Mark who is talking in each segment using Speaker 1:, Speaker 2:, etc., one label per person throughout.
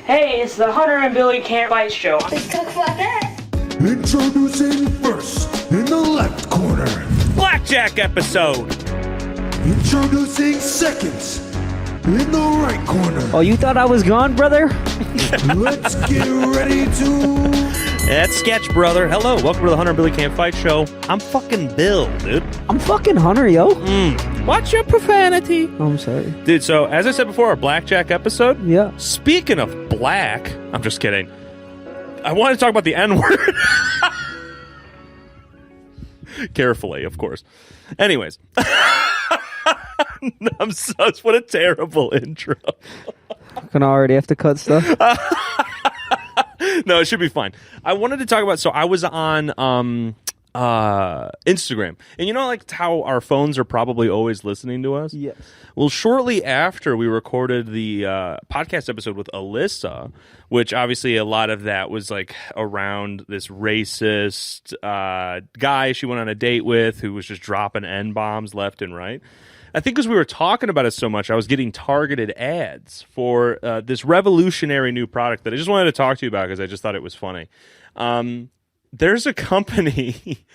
Speaker 1: Hey, it's the Hunter and Billy Can't Fight show.
Speaker 2: Let's talk about that.
Speaker 3: Introducing first in the left corner.
Speaker 4: Blackjack episode.
Speaker 3: Introducing seconds in the right corner.
Speaker 5: Oh, you thought I was gone, brother?
Speaker 3: Let's get ready to...
Speaker 4: That's sketch, brother. Hello, welcome to the Hunter and Billy Can't Fight show. I'm fucking Bill, dude.
Speaker 5: I'm fucking Hunter, yo.
Speaker 4: Watch your profanity.
Speaker 5: Oh, I'm sorry.
Speaker 4: Dude, so as I said before, our Blackjack episode.
Speaker 5: Yeah.
Speaker 4: Speaking of black, I'm just kidding. I want to talk about the N-word. Carefully, of course. Anyways. I'm sus. What a terrible intro.
Speaker 5: I'm gonna already have to cut stuff.
Speaker 4: No, it should be fine. I wanted to talk about, so I was on Instagram, and you know like how our phones are probably always listening to us?
Speaker 5: Yes.
Speaker 4: Well, shortly after we recorded the podcast episode with Alyssa, which obviously a lot of that was like around this racist guy she went on a date with who was just dropping N-bombs left and right. I think because we were talking about it so much, I was getting targeted ads for this revolutionary new product that I just wanted to talk to you about because I just thought it was funny. There's a company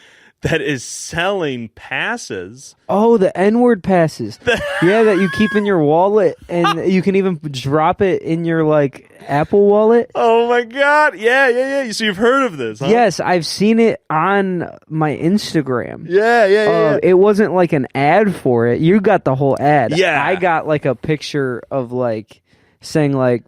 Speaker 4: that is selling passes.
Speaker 5: Oh, the N-word passes. Yeah, that you keep in your wallet, and you can even drop it in your like Apple wallet.
Speaker 4: Oh my God! Yeah. So you've heard of this? Huh?
Speaker 5: Yes, I've seen it on my Instagram.
Speaker 4: Yeah.
Speaker 5: It wasn't like an ad for it. You got the whole ad.
Speaker 4: Yeah.
Speaker 5: I got like a picture of like saying like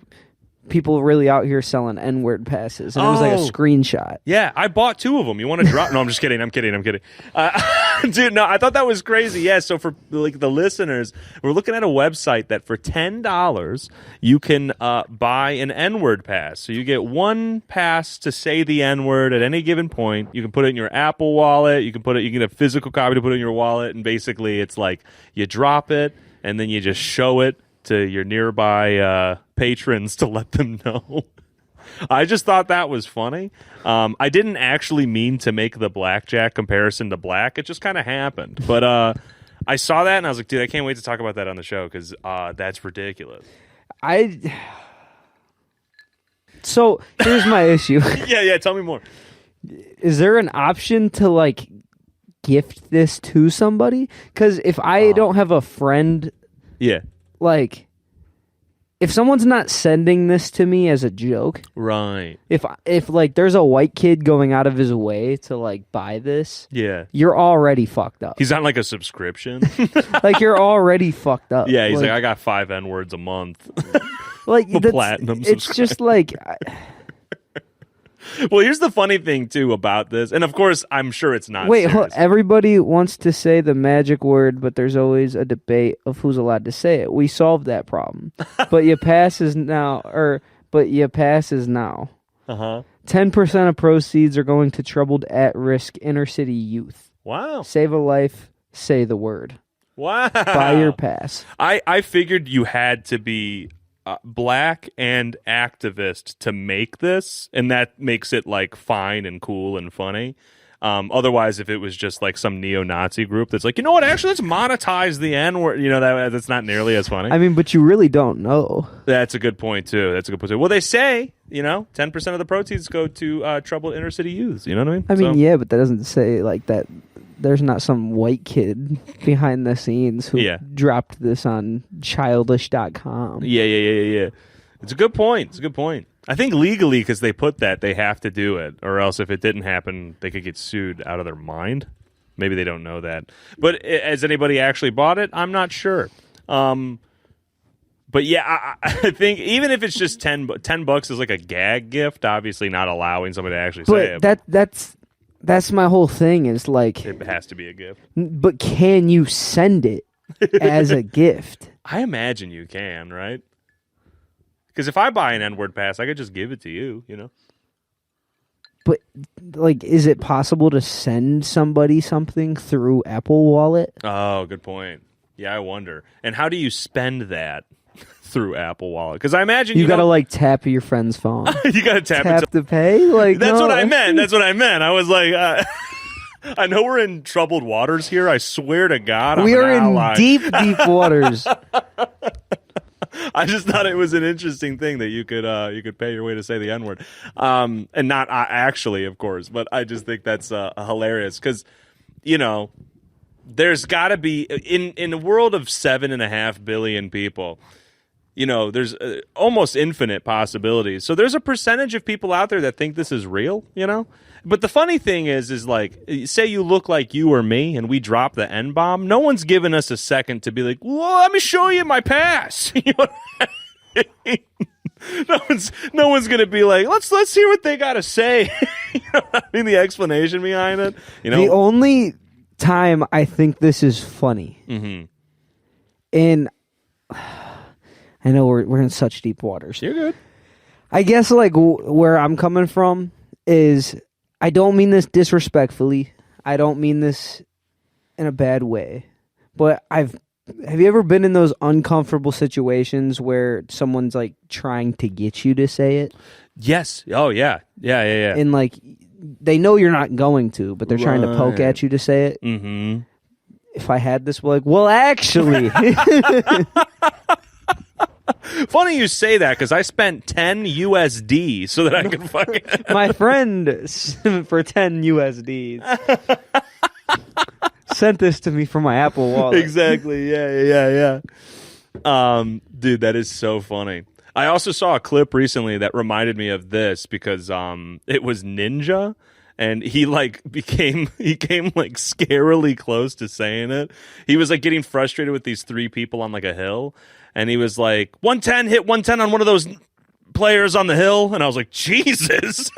Speaker 5: people really out here selling N-word passes, and it was like a screenshot.
Speaker 4: Yeah, I bought 2 of them. You want to drop? No, I'm just kidding. I'm kidding. Dude, no, I thought that was crazy. Yeah, so for like the listeners, we're looking at a website that for $10 you can buy an N-word pass. So you get 1 pass to say the N-word at any given point. You can put it in your Apple wallet. You can get a physical copy to put in your wallet, and basically it's like you drop it and then you just show it to your nearby patrons to let them know. I just thought that was funny. I didn't actually mean to make the blackjack comparison to black. It just kind of happened. But I saw that and I was like, dude, I can't wait to talk about that on the show because that's ridiculous.
Speaker 5: So here's my issue.
Speaker 4: Yeah, tell me more.
Speaker 5: Is there an option to like gift this to somebody? Because if I don't have a friend...
Speaker 4: Yeah.
Speaker 5: Like, if someone's not sending this to me as a joke,
Speaker 4: right?
Speaker 5: If like there's a white kid going out of his way to like buy this,
Speaker 4: yeah,
Speaker 5: you're already fucked up.
Speaker 4: He's on like a subscription.
Speaker 5: Like you're already fucked up.
Speaker 4: Yeah, he's like I got 5 N-words a month.
Speaker 5: Like
Speaker 4: platinum.
Speaker 5: It's just like.
Speaker 4: Well, here's the funny thing, too, about this. And, of course, I'm sure it's not
Speaker 5: Wait,
Speaker 4: serious.
Speaker 5: Everybody wants to say the magic word, but there's always a debate of who's allowed to say it. We solved that problem. But your pass is now. Uh-huh. 10% of proceeds are going to troubled at-risk inner-city youth.
Speaker 4: Wow.
Speaker 5: Save a life, say the word.
Speaker 4: Wow.
Speaker 5: Buy your pass.
Speaker 4: I figured you had to be... black and activist to make this, and that makes it like fine and cool and funny. Otherwise, if it was just like some neo-Nazi group that's like, you know what, actually let's monetize the N-word, you know, that's not nearly as funny.
Speaker 5: I mean, but you really don't know.
Speaker 4: That's a good point too. Well, they say, you know, 10% of the proceeds go to troubled inner city youths. You know what I mean?
Speaker 5: Yeah, but that doesn't say like that. There's not some white kid behind the scenes who dropped this on childish.com.
Speaker 4: Yeah. It's a good point. I think legally, because they put that, they have to do it. Or else if it didn't happen, they could get sued out of their mind. Maybe they don't know that. But has anybody actually bought it? I'm not sure. But yeah, I think even if it's just $10 is like a gag gift, obviously not allowing somebody to actually say it.
Speaker 5: That's my whole thing is like...
Speaker 4: It has to be a gift.
Speaker 5: But can you send it as a gift?
Speaker 4: I imagine you can, right? Because if I buy an N-word pass, I could just give it to you, you know?
Speaker 5: But, like, is it possible to send somebody something through Apple Wallet?
Speaker 4: Oh, good point. Yeah, I wonder. And how do you spend that through Apple Wallet? Because I imagine
Speaker 5: you gotta like tap your friend's phone.
Speaker 4: You gotta tap
Speaker 5: to pay. Like
Speaker 4: that's what I meant. I was like, I know we're in troubled waters here. I swear to God,
Speaker 5: we are in deep waters.
Speaker 4: I just thought it was an interesting thing that you could pay your way to say the N-word, and not actually, of course, but I just think that's hilarious because, there's got to be in a world of 7.5 billion people. There's almost infinite possibilities. So there's a percentage of people out there that think this is real, But the funny thing is like, say you look like you or me and we drop the N-bomb, no one's giving us a second to be like, well, let me show you my pass. You know what I mean? No one's going to be like, let's hear what they got to say. You know what I mean? The explanation behind it.
Speaker 5: The only time I think this is funny, and I know we're in such deep waters.
Speaker 4: You're good.
Speaker 5: I guess like where I'm coming from is I don't mean this disrespectfully. I don't mean this in a bad way. But have you ever been in those uncomfortable situations where someone's like trying to get you to say it?
Speaker 4: Yes. Oh yeah. Yeah.
Speaker 5: And like they know you're not going to, but they're trying to poke at you to say it.
Speaker 4: Mm-hmm.
Speaker 5: If I had this, like, well, actually.
Speaker 4: Funny you say that because I spent 10 USD so that I could fucking.
Speaker 5: My friend for 10 USDs sent this to me from my Apple Wallet.
Speaker 4: Exactly. Yeah. Dude, that is so funny. I also saw a clip recently that reminded me of this because it was Ninja. And he came like scarily close to saying it. He was like getting frustrated with these 3 people on like a hill. And he was like, 110, hit 110 on one of those players on the hill. And I was like, Jesus.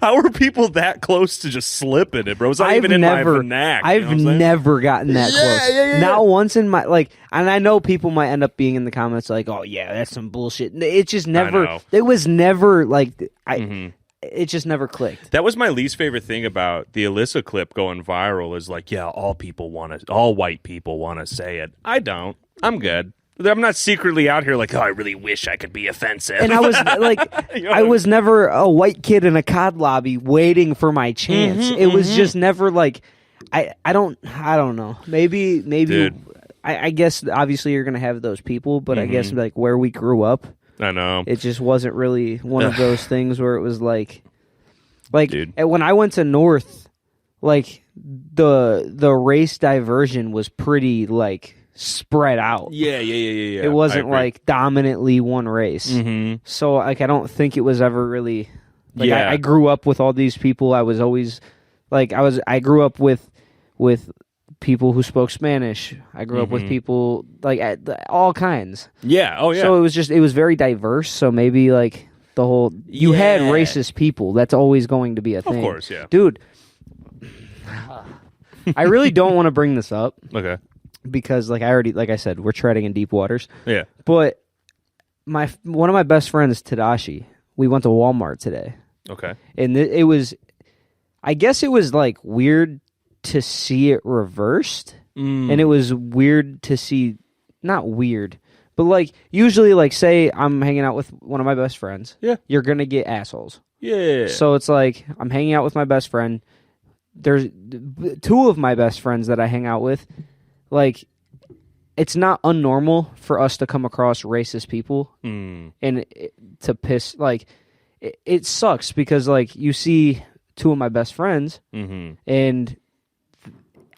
Speaker 4: How are people that close to just slipping it, bro? It's not even in my vernac.
Speaker 5: I've never gotten that close.
Speaker 4: Yeah.
Speaker 5: Not once in my, and I know people might end up being in the comments like, oh, yeah, that's some bullshit. It just never, it was never like, it just never clicked.
Speaker 4: That was my least favorite thing about the Alyssa clip going viral is like, yeah, all white people want to say it. I don't. I'm good. I'm not secretly out here like, oh, I really wish I could be offensive.
Speaker 5: And I was like, I was never a white kid in a COD lobby waiting for my chance. It was just never like, I don't know. Maybe.
Speaker 4: Dude.
Speaker 5: I guess obviously you're gonna have those people, but I guess like where we grew up,
Speaker 4: I know
Speaker 5: it just wasn't really one of those things where it was like
Speaker 4: Dude.
Speaker 5: when I went to North, like the race diversion was pretty like spread out.
Speaker 4: Yeah.
Speaker 5: It wasn't like dominantly one race. So like I don't think it was ever really like I grew up with all these people. I was always like I grew up with people who spoke Spanish. I grew up with people like all kinds.
Speaker 4: Yeah. Oh yeah.
Speaker 5: So it was very diverse. So maybe like the whole you had racist people. That's always going to be a thing.
Speaker 4: Of course, yeah.
Speaker 5: Dude, I really don't want to bring this up.
Speaker 4: Okay.
Speaker 5: Because like I said, we're treading in deep waters.
Speaker 4: Yeah.
Speaker 5: But one of my best friends, Tadashi, we went to Walmart today.
Speaker 4: Okay.
Speaker 5: And it was, I guess it was like weird to see it reversed. And it was weird to see, not weird, but like usually like say I'm hanging out with one of my best friends.
Speaker 4: Yeah.
Speaker 5: You're going to get assholes.
Speaker 4: Yeah.
Speaker 5: So it's like I'm hanging out with my best friend. There's 2 of my best friends that I hang out with. Like, it's not unnormal for us to come across racist people and to piss. Like, it sucks because, like, you see 2 of my best friends and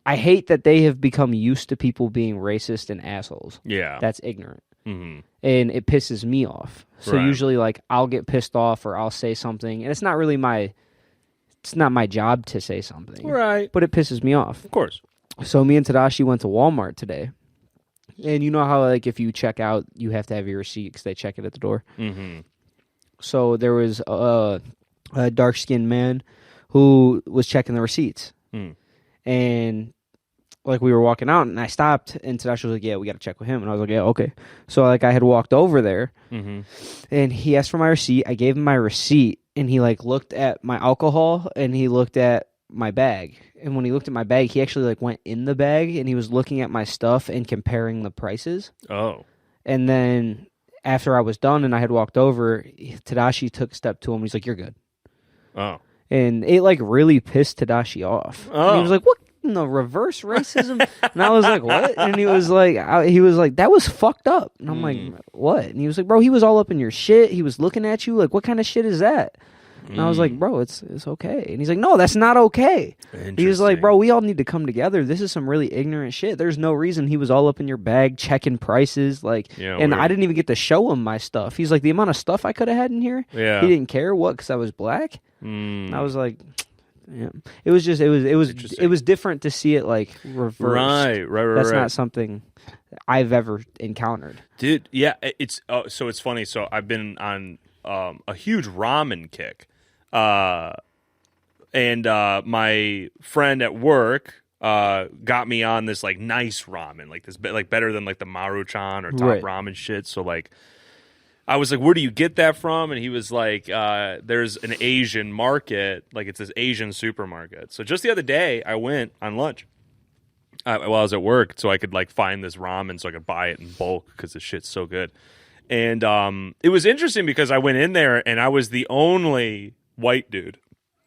Speaker 5: I hate that they have become used to people being racist and assholes. Yeah. That's ignorant. And it pisses me off. So usually, like, I'll get pissed off or I'll say something, and it's not my job to say something.
Speaker 4: Right.
Speaker 5: But it pisses me off.
Speaker 4: Of course.
Speaker 5: So me and Tadashi went to Walmart today. And you know how, like, if you check out, you have to have your receipt because they check it at the door? So there was a dark-skinned man who was checking the receipts. And, like, we were walking out, and I stopped, and Tadashi was like, yeah, we got to check with him. And I was like, yeah, okay. So, like, I had walked over there, and he asked for my receipt. I gave him my receipt, and he, like, looked at my alcohol, and he looked at my bag. And when he looked at my bag, he actually like went in the bag and he was looking at my stuff and comparing the prices. Oh. And then after I was done and I had walked over, Tadashi took a step to him. He's like, "You're good." Oh. And it like really pissed Tadashi off. Oh. And he was like, in the reverse racism? And I was like, what? And he was like, that was fucked up. And I'm like, what? And he was like, bro, he was all up in your shit. He was looking at you like, what kind of shit is that? And I was like, bro, it's okay. And he's like, no, that's not okay. He was like, bro, we all need to come together. This is some really ignorant shit. There's no reason he was all up in your bag checking prices. Like, and weird. I didn't even get to show him my stuff. He's like, the amount of stuff I could have had in here. Yeah. He didn't care. What? Because I was black. And I was like, yeah. It was different to see it like reversed. Right. That's not something I've ever encountered.
Speaker 4: Dude, yeah, it's so it's funny. So I've been on a huge ramen kick. And my friend at work got me on this like nice ramen, like this like better than like the Maruchan or Top Ramen shit. So like I was like, where do you get that from? And he was like, there's an Asian market, like it's this Asian supermarket. So just the other day I went on lunch while I was at work so I could like find this ramen so I could buy it in bulk because the shit's so good. And it was interesting because I went in there and I was the only white dude.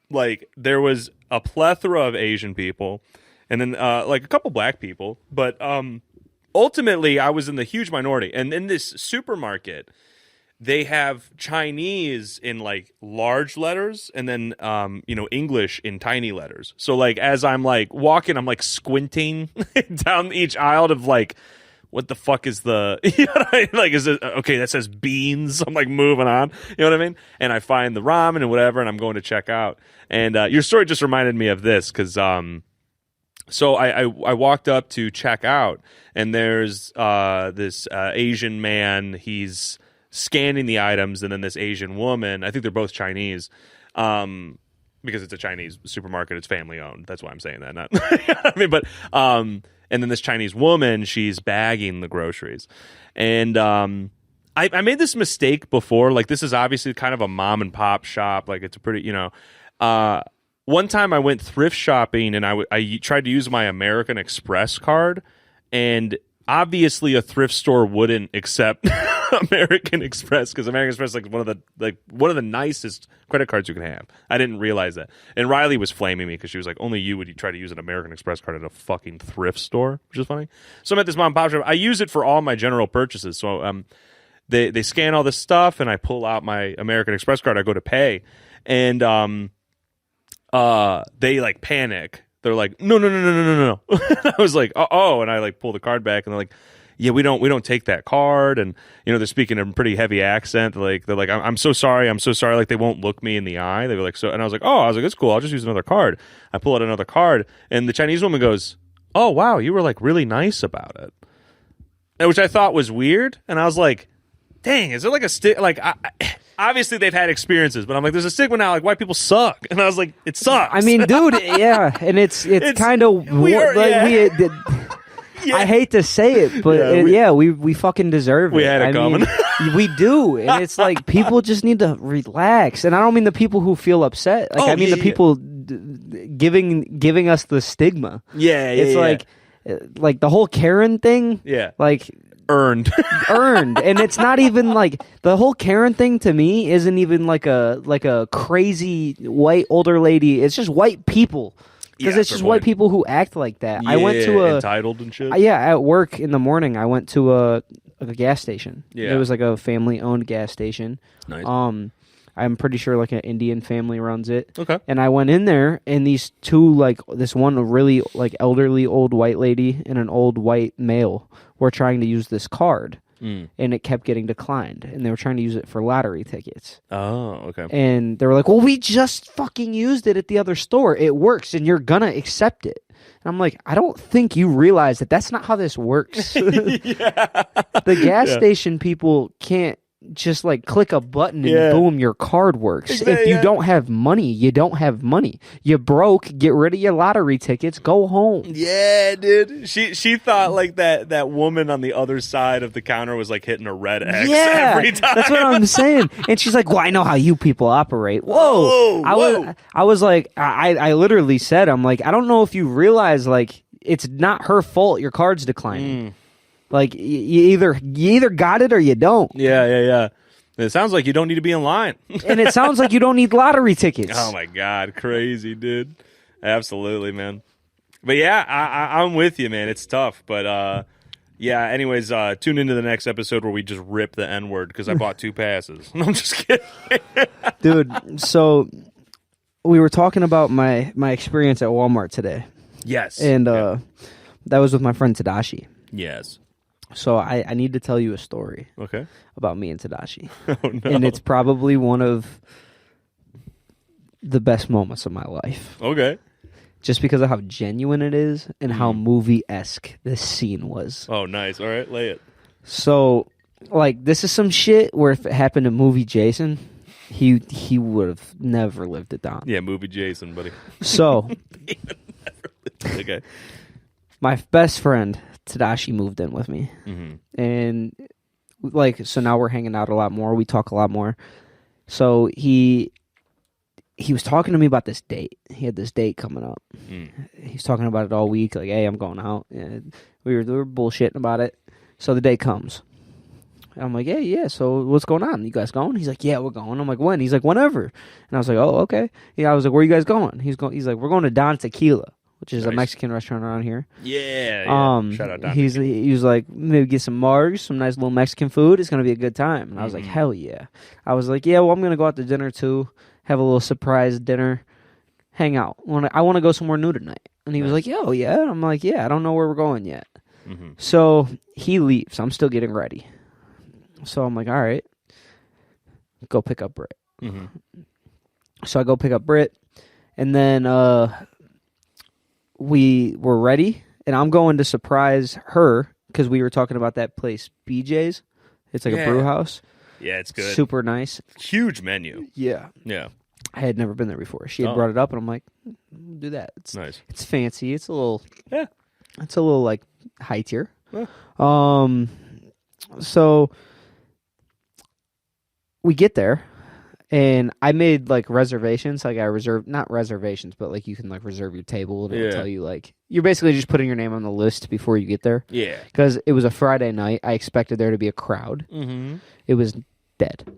Speaker 4: Like there was a plethora of Asian people and then like a couple black people, but ultimately I was in the huge minority. And in this supermarket they have Chinese in like large letters and then English in tiny letters. So like as I'm like walking, I'm like squinting down each aisle of like, what the fuck is the, you know what I mean? Like, is it, okay, that says beans. I'm like moving on. You know what I mean? And I find the ramen and whatever, and I'm going to check out. And your story just reminded me of this because, so I walked up to check out, and there's this Asian man. He's scanning the items, and then this Asian woman. I think they're both Chinese. Because it's a Chinese supermarket, it's family owned. That's why I'm saying that. Not, you know what I mean, but and then this Chinese woman, she's bagging the groceries, and I made this mistake before. Like this is obviously kind of a mom and pop shop. Like it's a pretty, one time I went thrift shopping and I tried to use my American Express card, and obviously a thrift store wouldn't accept American Express because American Express is like one of the nicest credit cards you can have. I didn't realize that. And Riley was flaming me because she was like, only you would try to use an American Express card at a fucking thrift store, which is funny. So I'm at this mom and pop shop. I use it for all my general purchases. So they scan all this stuff and I pull out my American Express card. I go to pay and they like panic. They're like, no. I was like, oh, and I like pull the card back, and they're like, yeah, we don't take that card, and they're speaking in a pretty heavy accent. Like they're like, I'm so sorry. Like they won't look me in the eye. They were like, so, and I was like, it's cool. I'll just use another card. I pull out another card, and the Chinese woman goes, oh wow, you were like really nice about it, which I thought was weird, and I was like, dang, is there like a stick? Like obviously they've had experiences, but I'm like, there's a stigma now, like white people suck, and I was like, it sucks.
Speaker 5: I mean, dude, yeah, and it's kind of I hate to say it, but we fucking deserve it.
Speaker 4: We had it coming.
Speaker 5: We do, and it's like people just need to relax, and I don't mean the people who feel upset. Like I mean the people giving us the stigma. It's like the whole Karen thing.
Speaker 4: Yeah,
Speaker 5: like.
Speaker 4: Earned,
Speaker 5: and it's not even like the whole Karen thing to me isn't even like a crazy white older lady. It's just white people because it's just white people who act like that.
Speaker 4: Yeah,
Speaker 5: I went to
Speaker 4: entitled and shit.
Speaker 5: At work in the morning, I went to a gas station.
Speaker 4: Yeah,
Speaker 5: it was like a family owned gas station.
Speaker 4: Nice.
Speaker 5: I'm pretty sure like an Indian family runs it.
Speaker 4: Okay.
Speaker 5: And I went in there, and these two, like this one really like elderly old white lady and an old white male were trying to use this card, and it kept getting declined. And they were trying to use it for lottery tickets.
Speaker 4: Oh, okay.
Speaker 5: And they were like, well, we just fucking used it at the other store. It works, and you're going to accept it. And I'm like, I don't think you realize that that's not how this works. The gas station people can't just like click a button and boom, your card works. If you don't have money, you don't have money. You broke, get rid of your lottery tickets, go home.
Speaker 4: Yeah, dude. She thought like that woman on the other side of the counter was like hitting a red X every time.
Speaker 5: That's what I'm saying. And she's like, well, I know how you people operate. Whoa. I was like, I literally said, I'm like, I don't know if you realize like it's not her fault your card's declining. Like you either got it or you don't.
Speaker 4: Yeah. It sounds like you don't need to be in line.
Speaker 5: And it sounds like you don't need lottery tickets.
Speaker 4: Oh my God, crazy, dude. Absolutely, man. But yeah, I'm with you, man. It's tough, but yeah. Anyways, tune into the next episode where we just rip the N word because I bought 2 passes. No, I'm just kidding,
Speaker 5: Dude. So we were talking about my experience at Walmart today,
Speaker 4: Yes,
Speaker 5: and that was with my friend Tadashi.
Speaker 4: yes.
Speaker 5: So I need to tell you a story
Speaker 4: Okay.
Speaker 5: about me and Tadashi,
Speaker 4: Oh no.
Speaker 5: and it's probably one of the best moments of my life.
Speaker 4: Okay.
Speaker 5: Just because of how genuine it is and how movie-esque this scene was.
Speaker 4: Oh, nice. All right, lay it.
Speaker 5: So, like, this is some shit where if it happened to movie Jason, he would have never lived it down.
Speaker 4: Yeah, movie Jason, buddy.
Speaker 5: So,
Speaker 4: Okay.
Speaker 5: my best friend, Tadashi, moved in with me.
Speaker 4: Mm-hmm.
Speaker 5: And, like, so now we're hanging out a lot more. We talk a lot more. So, he was talking to me about this date. He had this date coming up. He's talking about it all week. Like, hey, I'm going out. And we were bullshitting about it. So the date comes. And I'm like, hey, yeah, so what's going on? You guys going? He's like, yeah, we're going. I'm like, when? He's like, whenever. And I was like, oh, okay. Yeah, I was like, where are you guys going? He's like, we're going to Don Tequila, which is a
Speaker 4: Nice.
Speaker 5: Mexican restaurant around here.
Speaker 4: Yeah. Shout out Don.
Speaker 5: He was like, maybe get some margs, some nice little Mexican food. It's going to be a good time. And I was like, hell yeah. I was like, yeah, well, I'm going to go out to dinner too. Have a little surprise dinner, hang out. I want to go somewhere new tonight. And he was like, yo, yeah. And I'm like, yeah, I don't know where we're going yet.
Speaker 4: Mm-hmm.
Speaker 5: So he leaves. I'm still getting ready. So I'm like, all right, go pick up Britt.
Speaker 4: Mm-hmm.
Speaker 5: So I go pick up Britt. And then we were ready. And I'm going to surprise her because we were talking about that place, BJ's. It's like a brew house.
Speaker 4: Yeah, it's good.
Speaker 5: Super nice.
Speaker 4: Huge menu.
Speaker 5: Yeah.
Speaker 4: Yeah.
Speaker 5: I had never been there before. She had brought it up, and I'm like, do that. It's
Speaker 4: Nice.
Speaker 5: It's fancy. It's a little.
Speaker 4: Yeah.
Speaker 5: It's a little like high tier.
Speaker 4: Yeah.
Speaker 5: So we get there, and I made like reservations. Like I reserved, not reservations, but like you can like reserve your table. And it'll tell you like you're basically just putting your name on the list before you get there.
Speaker 4: Yeah.
Speaker 5: Because it was a Friday night. I expected there to be a crowd.
Speaker 4: Mm-hmm.
Speaker 5: It was dead.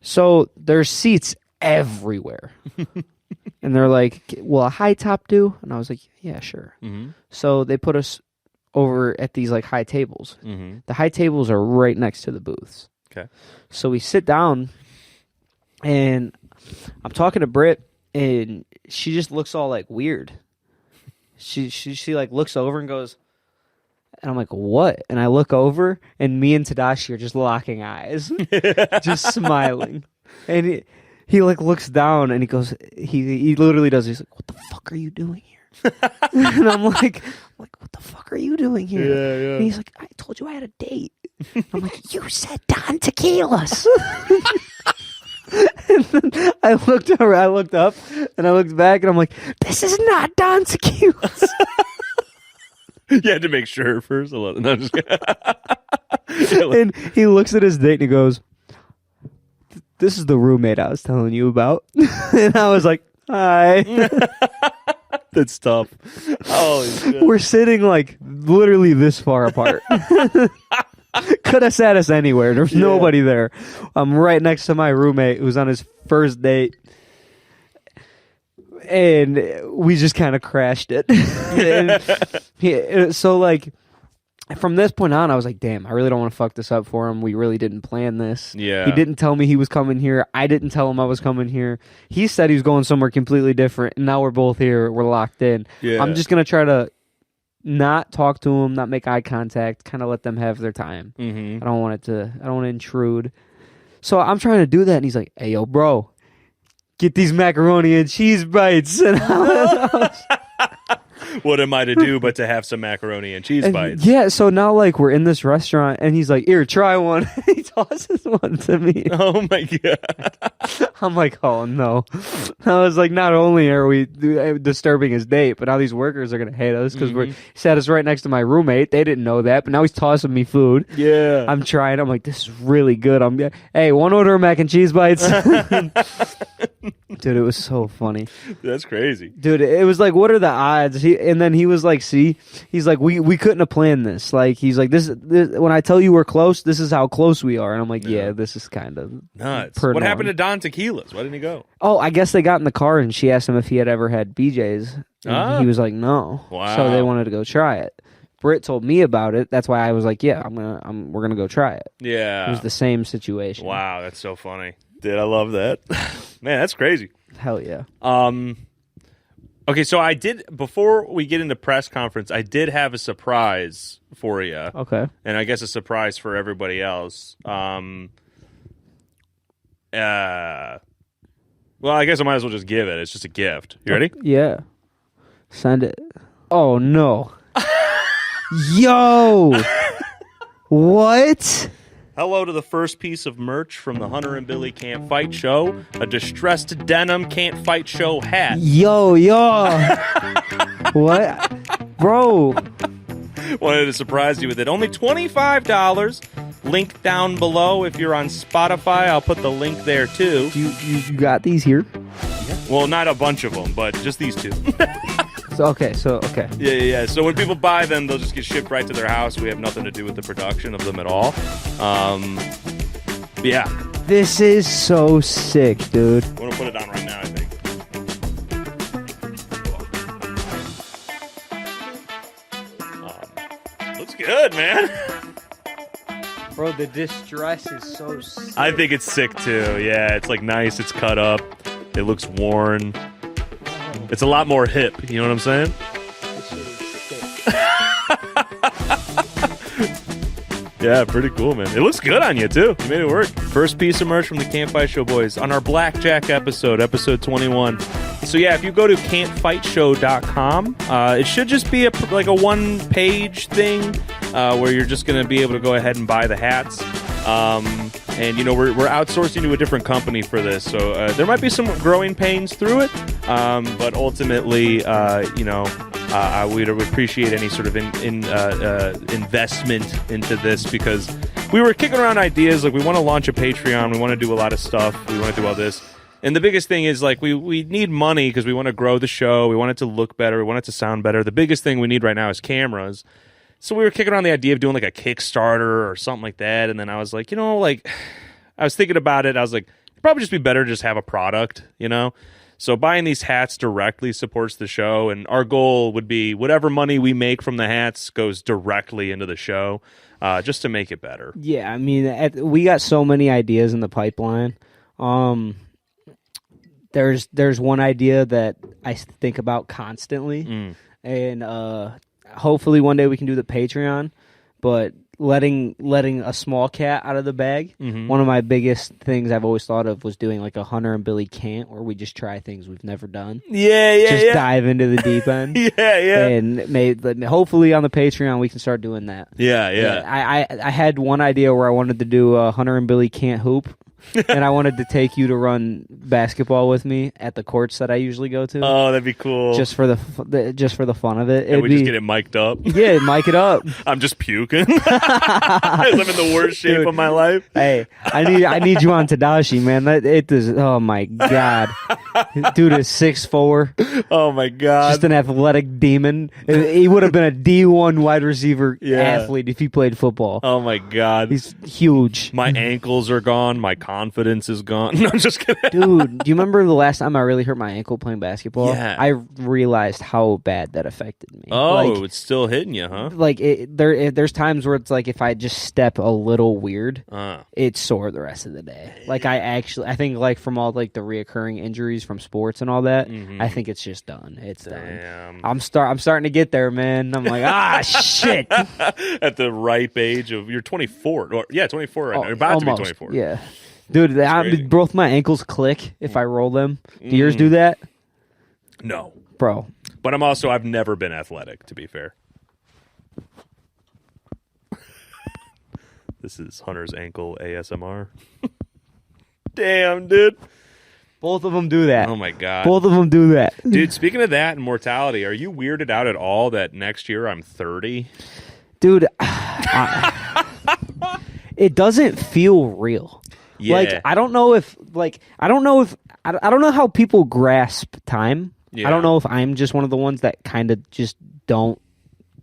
Speaker 5: So there's seats everywhere. And they're like, will a high top do? And I was like, yeah, sure.
Speaker 4: Mm-hmm.
Speaker 5: So they put us over at these like high tables.
Speaker 4: Mm-hmm.
Speaker 5: The high tables are right next to the booths.
Speaker 4: Okay.
Speaker 5: So we sit down, and I'm talking to Britt, and she just looks all like weird. She like looks over and goes, and I'm like, what? And I look over, and me and Tadashi are just locking eyes, just smiling. And he like looks down, and he goes, he literally does. He's like, what the fuck are you doing here? And I'm like, what the fuck are you doing here?
Speaker 4: Yeah, yeah.
Speaker 5: And he's like, I told you I had a date. I'm like, you said Don Tequilas. And then I looked up, and I looked back, and I'm like, this is not Don Tequilas.
Speaker 4: You had to make sure first. No, I'm just kidding.
Speaker 5: And he looks at his date and he goes, this is the roommate I was telling you about. And I was like, hi.
Speaker 4: That's tough. Holy shit.
Speaker 5: We're sitting like literally this far apart. Could have sat us anywhere. There's nobody there. I'm right next to my roommate who's on his first date. And we just kind of crashed it. So, like, from this point on, I was like, damn, I really don't want to fuck this up for him. We really didn't plan this.
Speaker 4: Yeah.
Speaker 5: He didn't tell me he was coming here. I didn't tell him I was coming here. He said he was going somewhere completely different. And now we're both here. We're locked in.
Speaker 4: Yeah.
Speaker 5: I'm just going to try to not talk to him, not make eye contact, kind of let them have their time.
Speaker 4: Mm-hmm.
Speaker 5: I don't want to intrude. So I'm trying to do that. And he's like, hey, yo, bro. Get these macaroni and cheese bites. And
Speaker 4: What am I to do but to have some macaroni and cheese bites?
Speaker 5: Yeah, so now like we're in this restaurant, and he's like, here, try one. He tosses one to me.
Speaker 4: Oh my god.
Speaker 5: I'm like, oh no. I was like, not only are we disturbing his date, but now these workers are going to hate us because he sat us right next to my roommate. They didn't know that, but now he's tossing me food.
Speaker 4: Yeah.
Speaker 5: I'm trying. I'm like, this is really good. Hey, one order of mac and cheese bites. Dude, it was so funny.
Speaker 4: That's crazy.
Speaker 5: Dude, it was like, what are the odds? And then he was like, see, he's like, we couldn't have planned this. Like, he's like, this when I tell you we're close, this is how close we are. And I'm like, yeah, this is kind of
Speaker 4: nuts. What happened to Don Tequilas? Why didn't he go?
Speaker 5: Oh, I guess they got in the car and she asked him if he had ever had BJ's. And he was like, no.
Speaker 4: Wow.
Speaker 5: So they wanted to go try it. Britt told me about it. That's why I was like, yeah, we're gonna go try it.
Speaker 4: Yeah.
Speaker 5: It was the same situation.
Speaker 4: Wow, that's so funny. Dude, I love that. Man, that's crazy.
Speaker 5: Hell yeah.
Speaker 4: Okay, so I did, before we get into press conference, I did have a surprise for you.
Speaker 5: Okay.
Speaker 4: And I guess a surprise for everybody else. Well, I guess I might as well just give it. It's just a gift. You ready?
Speaker 5: Yeah. Send it. Oh, no. Yo! What?
Speaker 4: Hello to the first piece of merch from the Hunter and Billy Can't Fight Show, a distressed denim Can't Fight Show hat.
Speaker 5: Yo. What? Bro.
Speaker 4: Wanted to surprise you with it. Only $25. Link down below. If you're on Spotify, I'll put the link there too.
Speaker 5: You got these here?
Speaker 4: Well, not a bunch of them, but just these two.
Speaker 5: Okay.
Speaker 4: Yeah. So when people buy them, they'll just get shipped right to their house. We have nothing to do with the production of them at all. Yeah.
Speaker 5: This is so sick, dude.
Speaker 4: I'm going to put it on right now, I think. Looks good, man.
Speaker 5: Bro, the distress is so sick.
Speaker 4: I think it's sick, too. Yeah, it's like nice. It's cut up. It looks worn. It's a lot more hip. You know what I'm saying? Yeah, pretty cool, man. It looks good on you, too. You made it work. First piece of merch from the Can't Fight Show boys on our Blackjack episode 21. So, yeah, if you go to can'tfightshow.com, it should just be like a one-page thing where you're just going to be able to go ahead and buy the hats. And, you know, we're outsourcing to a different company for this. So there might be some growing pains through it. But ultimately, you know, we'd appreciate any sort of investment into this because we were kicking around ideas. Like, we want to launch a Patreon. We want to do a lot of stuff. We want to do all this. And the biggest thing is, like, we need money because we want to grow the show. We want it to look better. We want it to sound better. The biggest thing we need right now is cameras. So we were kicking around the idea of doing, like, a Kickstarter or something like that. And then I was like, you know, like, I was thinking about it. I was like, it'd probably just be better to just have a product, you know? So buying these hats directly supports the show. And our goal would be whatever money we make from the hats goes directly into the show just to make it better.
Speaker 5: Yeah, I mean, we got so many ideas in the pipeline. There's one idea that I think about constantly, and hopefully one day we can do the Patreon. But letting a small cat out of the bag. One of my biggest things I've always thought of was doing like a Hunter and Billy Can't, where we just try things we've never done. Just dive into the deep end. And hopefully on the Patreon we can start doing that. I had one idea where I wanted to do a Hunter and Billy Can't hoop. And I wanted to take you to run basketball with me at the courts that I usually go to.
Speaker 4: Oh, that'd be cool.
Speaker 5: Just for the fun of it.
Speaker 4: And we just get it mic'd up.
Speaker 5: Yeah, mic it up.
Speaker 4: I'm just puking. I'm in the worst shape of my life.
Speaker 5: Hey, I need you on Tadashi, man. Oh my god, dude is 6'4".
Speaker 4: Oh my god,
Speaker 5: just an athletic demon. He would have been a D1 wide receiver athlete if he played football.
Speaker 4: Oh my god,
Speaker 5: he's huge.
Speaker 4: My ankles are gone. My confidence is gone. No, I'm just kidding.
Speaker 5: Dude, do you remember the last time I really hurt my ankle playing basketball?
Speaker 4: Yeah.
Speaker 5: I realized how bad that affected me.
Speaker 4: Oh, it's still hitting you, huh?
Speaker 5: Like, there's times where it's like if I just step a little weird, it's sore the rest of the day. Like, I think, like, from all, like, the reoccurring injuries from sports and all that, I think it's just done. It's done. I'm starting to get there, man. I'm like, shit.
Speaker 4: At the ripe age of, you're 24. 24 right now. You're about to be 24.
Speaker 5: Yeah. Dude, both my ankles click if I roll them. Do yours do that?
Speaker 4: No.
Speaker 5: Bro.
Speaker 4: But I've never been athletic, to be fair. This is Hunter's ankle ASMR. Damn, dude.
Speaker 5: Both of them do that.
Speaker 4: Oh, my God.
Speaker 5: Both of them do that.
Speaker 4: Dude, speaking of that and mortality, are you weirded out at all that next year I'm 30?
Speaker 5: Dude, it doesn't feel real.
Speaker 4: Yeah.
Speaker 5: Like I don't know how people grasp time.
Speaker 4: Yeah.
Speaker 5: I don't know if I'm just one of the ones that kind of just don't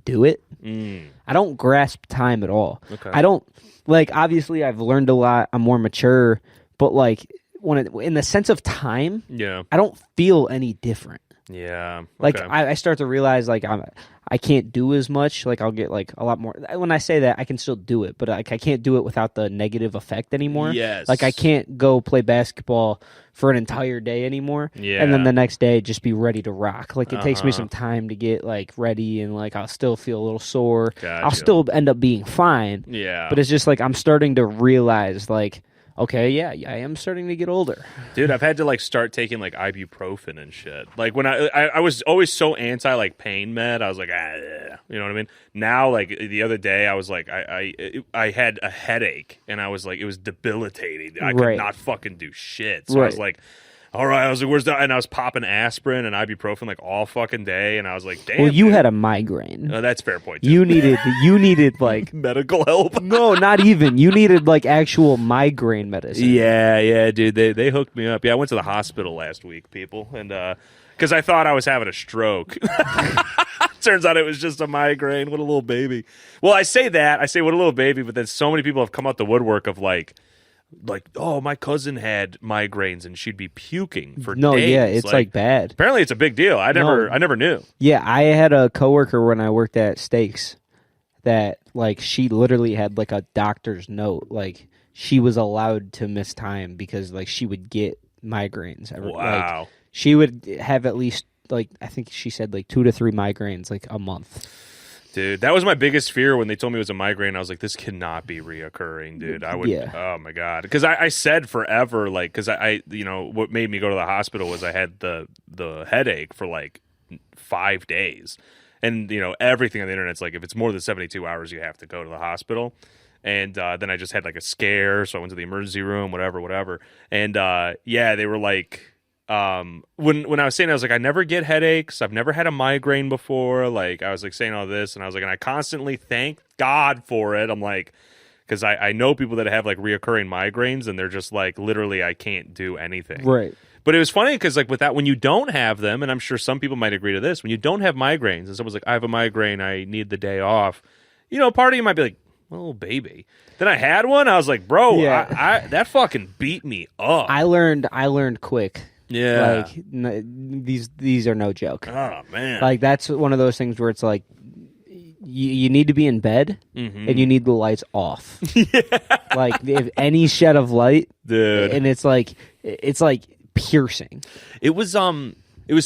Speaker 5: do it. I don't grasp time at all.
Speaker 4: Okay.
Speaker 5: I don't like. Obviously, I've learned a lot. I'm more mature, but like in the sense of time,
Speaker 4: Yeah.
Speaker 5: I don't feel any different.
Speaker 4: Yeah.
Speaker 5: Like
Speaker 4: okay.
Speaker 5: I start to realize like I can't do as much. Like I'll get like a lot more. When I say that, I can still do it, but like I can't do it without the negative effect anymore.
Speaker 4: Yes.
Speaker 5: Like I can't go play basketball for an entire day anymore.
Speaker 4: Yeah.
Speaker 5: And then the next day just be ready to rock. Like it takes me
Speaker 4: Uh-huh.
Speaker 5: some time to get like ready, and like I'll still feel a little sore.
Speaker 4: Gotcha.
Speaker 5: I'll still end up being fine.
Speaker 4: Yeah.
Speaker 5: But it's just like I'm starting to realize like, okay, yeah, I am starting to get older.
Speaker 4: Dude, I've had to like start taking like ibuprofen and shit. Like when I was always so anti like pain med. I was like, you know what I mean? Now like the other day I was like I had a headache and I was like it was debilitating. I could
Speaker 5: Right.
Speaker 4: not fucking do shit. So I was
Speaker 5: Right.
Speaker 4: like, all right, I was like, where's that? And I was popping aspirin and ibuprofen like all fucking day, and I was like, damn.
Speaker 5: Well, you
Speaker 4: dude.
Speaker 5: had a migraine.
Speaker 4: Oh, that's a fair point. Too.
Speaker 5: You needed like
Speaker 4: medical help.
Speaker 5: no, not even. You needed like actual migraine medicine.
Speaker 4: Yeah, dude. They hooked me up. Yeah, I went to the hospital last week, people, and because I thought I was having a stroke. Turns out it was just a migraine. What a little baby. Well, I say what a little baby, but then so many people have come out the woodwork of like, oh, my cousin had migraines and she'd be puking for
Speaker 5: No,
Speaker 4: days.
Speaker 5: yeah, it's like bad.
Speaker 4: Apparently, it's a big deal. I never knew.
Speaker 5: Yeah, I had a coworker when I worked at Steaks that like she literally had like a doctor's note, like she was allowed to miss time because like she would get migraines.
Speaker 4: Wow.
Speaker 5: Like, she would have at least like I think she said like 2 to 3 migraines like a month.
Speaker 4: Dude, that was my biggest fear when they told me it was a migraine. I was like, this cannot be reoccurring, dude. I would,
Speaker 5: Yeah.
Speaker 4: Oh my God. Because I said forever, like, because I, you know, what made me go to the hospital was I had the headache for like 5 days. And, you know, everything on the internet's like, if it's more than 72 hours, you have to go to the hospital. And then I just had like a scare. So I went to the emergency room, whatever. And yeah, they were like, when I was saying, I was like, I never get headaches. I've never had a migraine before. Like I was like saying all this, and I was like, and I constantly thank God for it. I'm like, because I know people that have like reoccurring migraines, and they're just like, literally, I can't do anything.
Speaker 5: Right.
Speaker 4: But it was funny because like with that, when you don't have them, and I'm sure some people might agree to this, when you don't have migraines, and someone's like, I have a migraine, I need the day off. You know, part of you might be like, oh baby. Then I had one. I was like, bro,
Speaker 5: Yeah.
Speaker 4: I that fucking beat me up.
Speaker 5: I learned quick.
Speaker 4: Yeah.
Speaker 5: Like these are no joke.
Speaker 4: Oh man.
Speaker 5: Like that's one of those things where it's like you need to be in bed and you need the lights off. Like if any shed of light,
Speaker 4: Dude.
Speaker 5: and it's like piercing.
Speaker 4: It was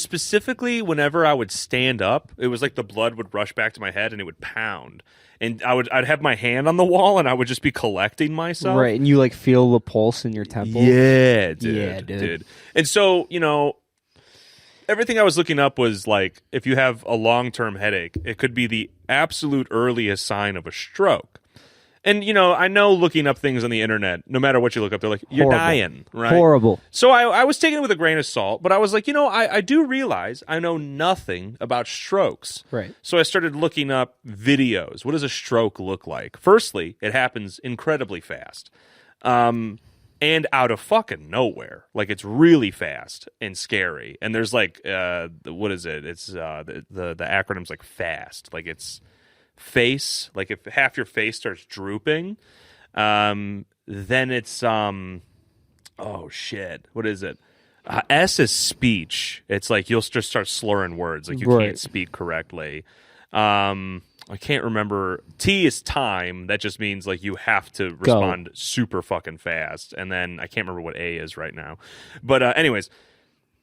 Speaker 4: specifically whenever I would stand up, it was like the blood would rush back to my head and it would pound. And I'd have my hand on the wall and I would just be collecting myself.
Speaker 5: Right, and you like feel the pulse in your temple.
Speaker 4: Yeah, dude.
Speaker 5: Yeah, dude.
Speaker 4: And so, you know, everything I was looking up was like, if you have a long-term headache, it could be the absolute earliest sign of a stroke. And, you know, I know looking up things on the internet, no matter what you look up, they're like, you're
Speaker 5: Horrible.
Speaker 4: dying, right?
Speaker 5: Horrible.
Speaker 4: So I was taking it with a grain of salt, but I was like, you know, I do realize I know nothing about strokes.
Speaker 5: Right.
Speaker 4: So I started looking up videos. What does a stroke look like? Firstly, it happens incredibly fast. And out of fucking nowhere. Like, it's really fast and scary. And there's like, what is it? It's the acronym's like FAST. Like, it's face. Like, if half your face starts drooping, then it's, oh shit. What is it? S is speech. It's like you'll just start slurring words. Like, you
Speaker 5: Right.
Speaker 4: can't speak correctly. I can't remember. T is time. That just means like you have to respond super fucking fast. And then I can't remember what A is right now. But anyways,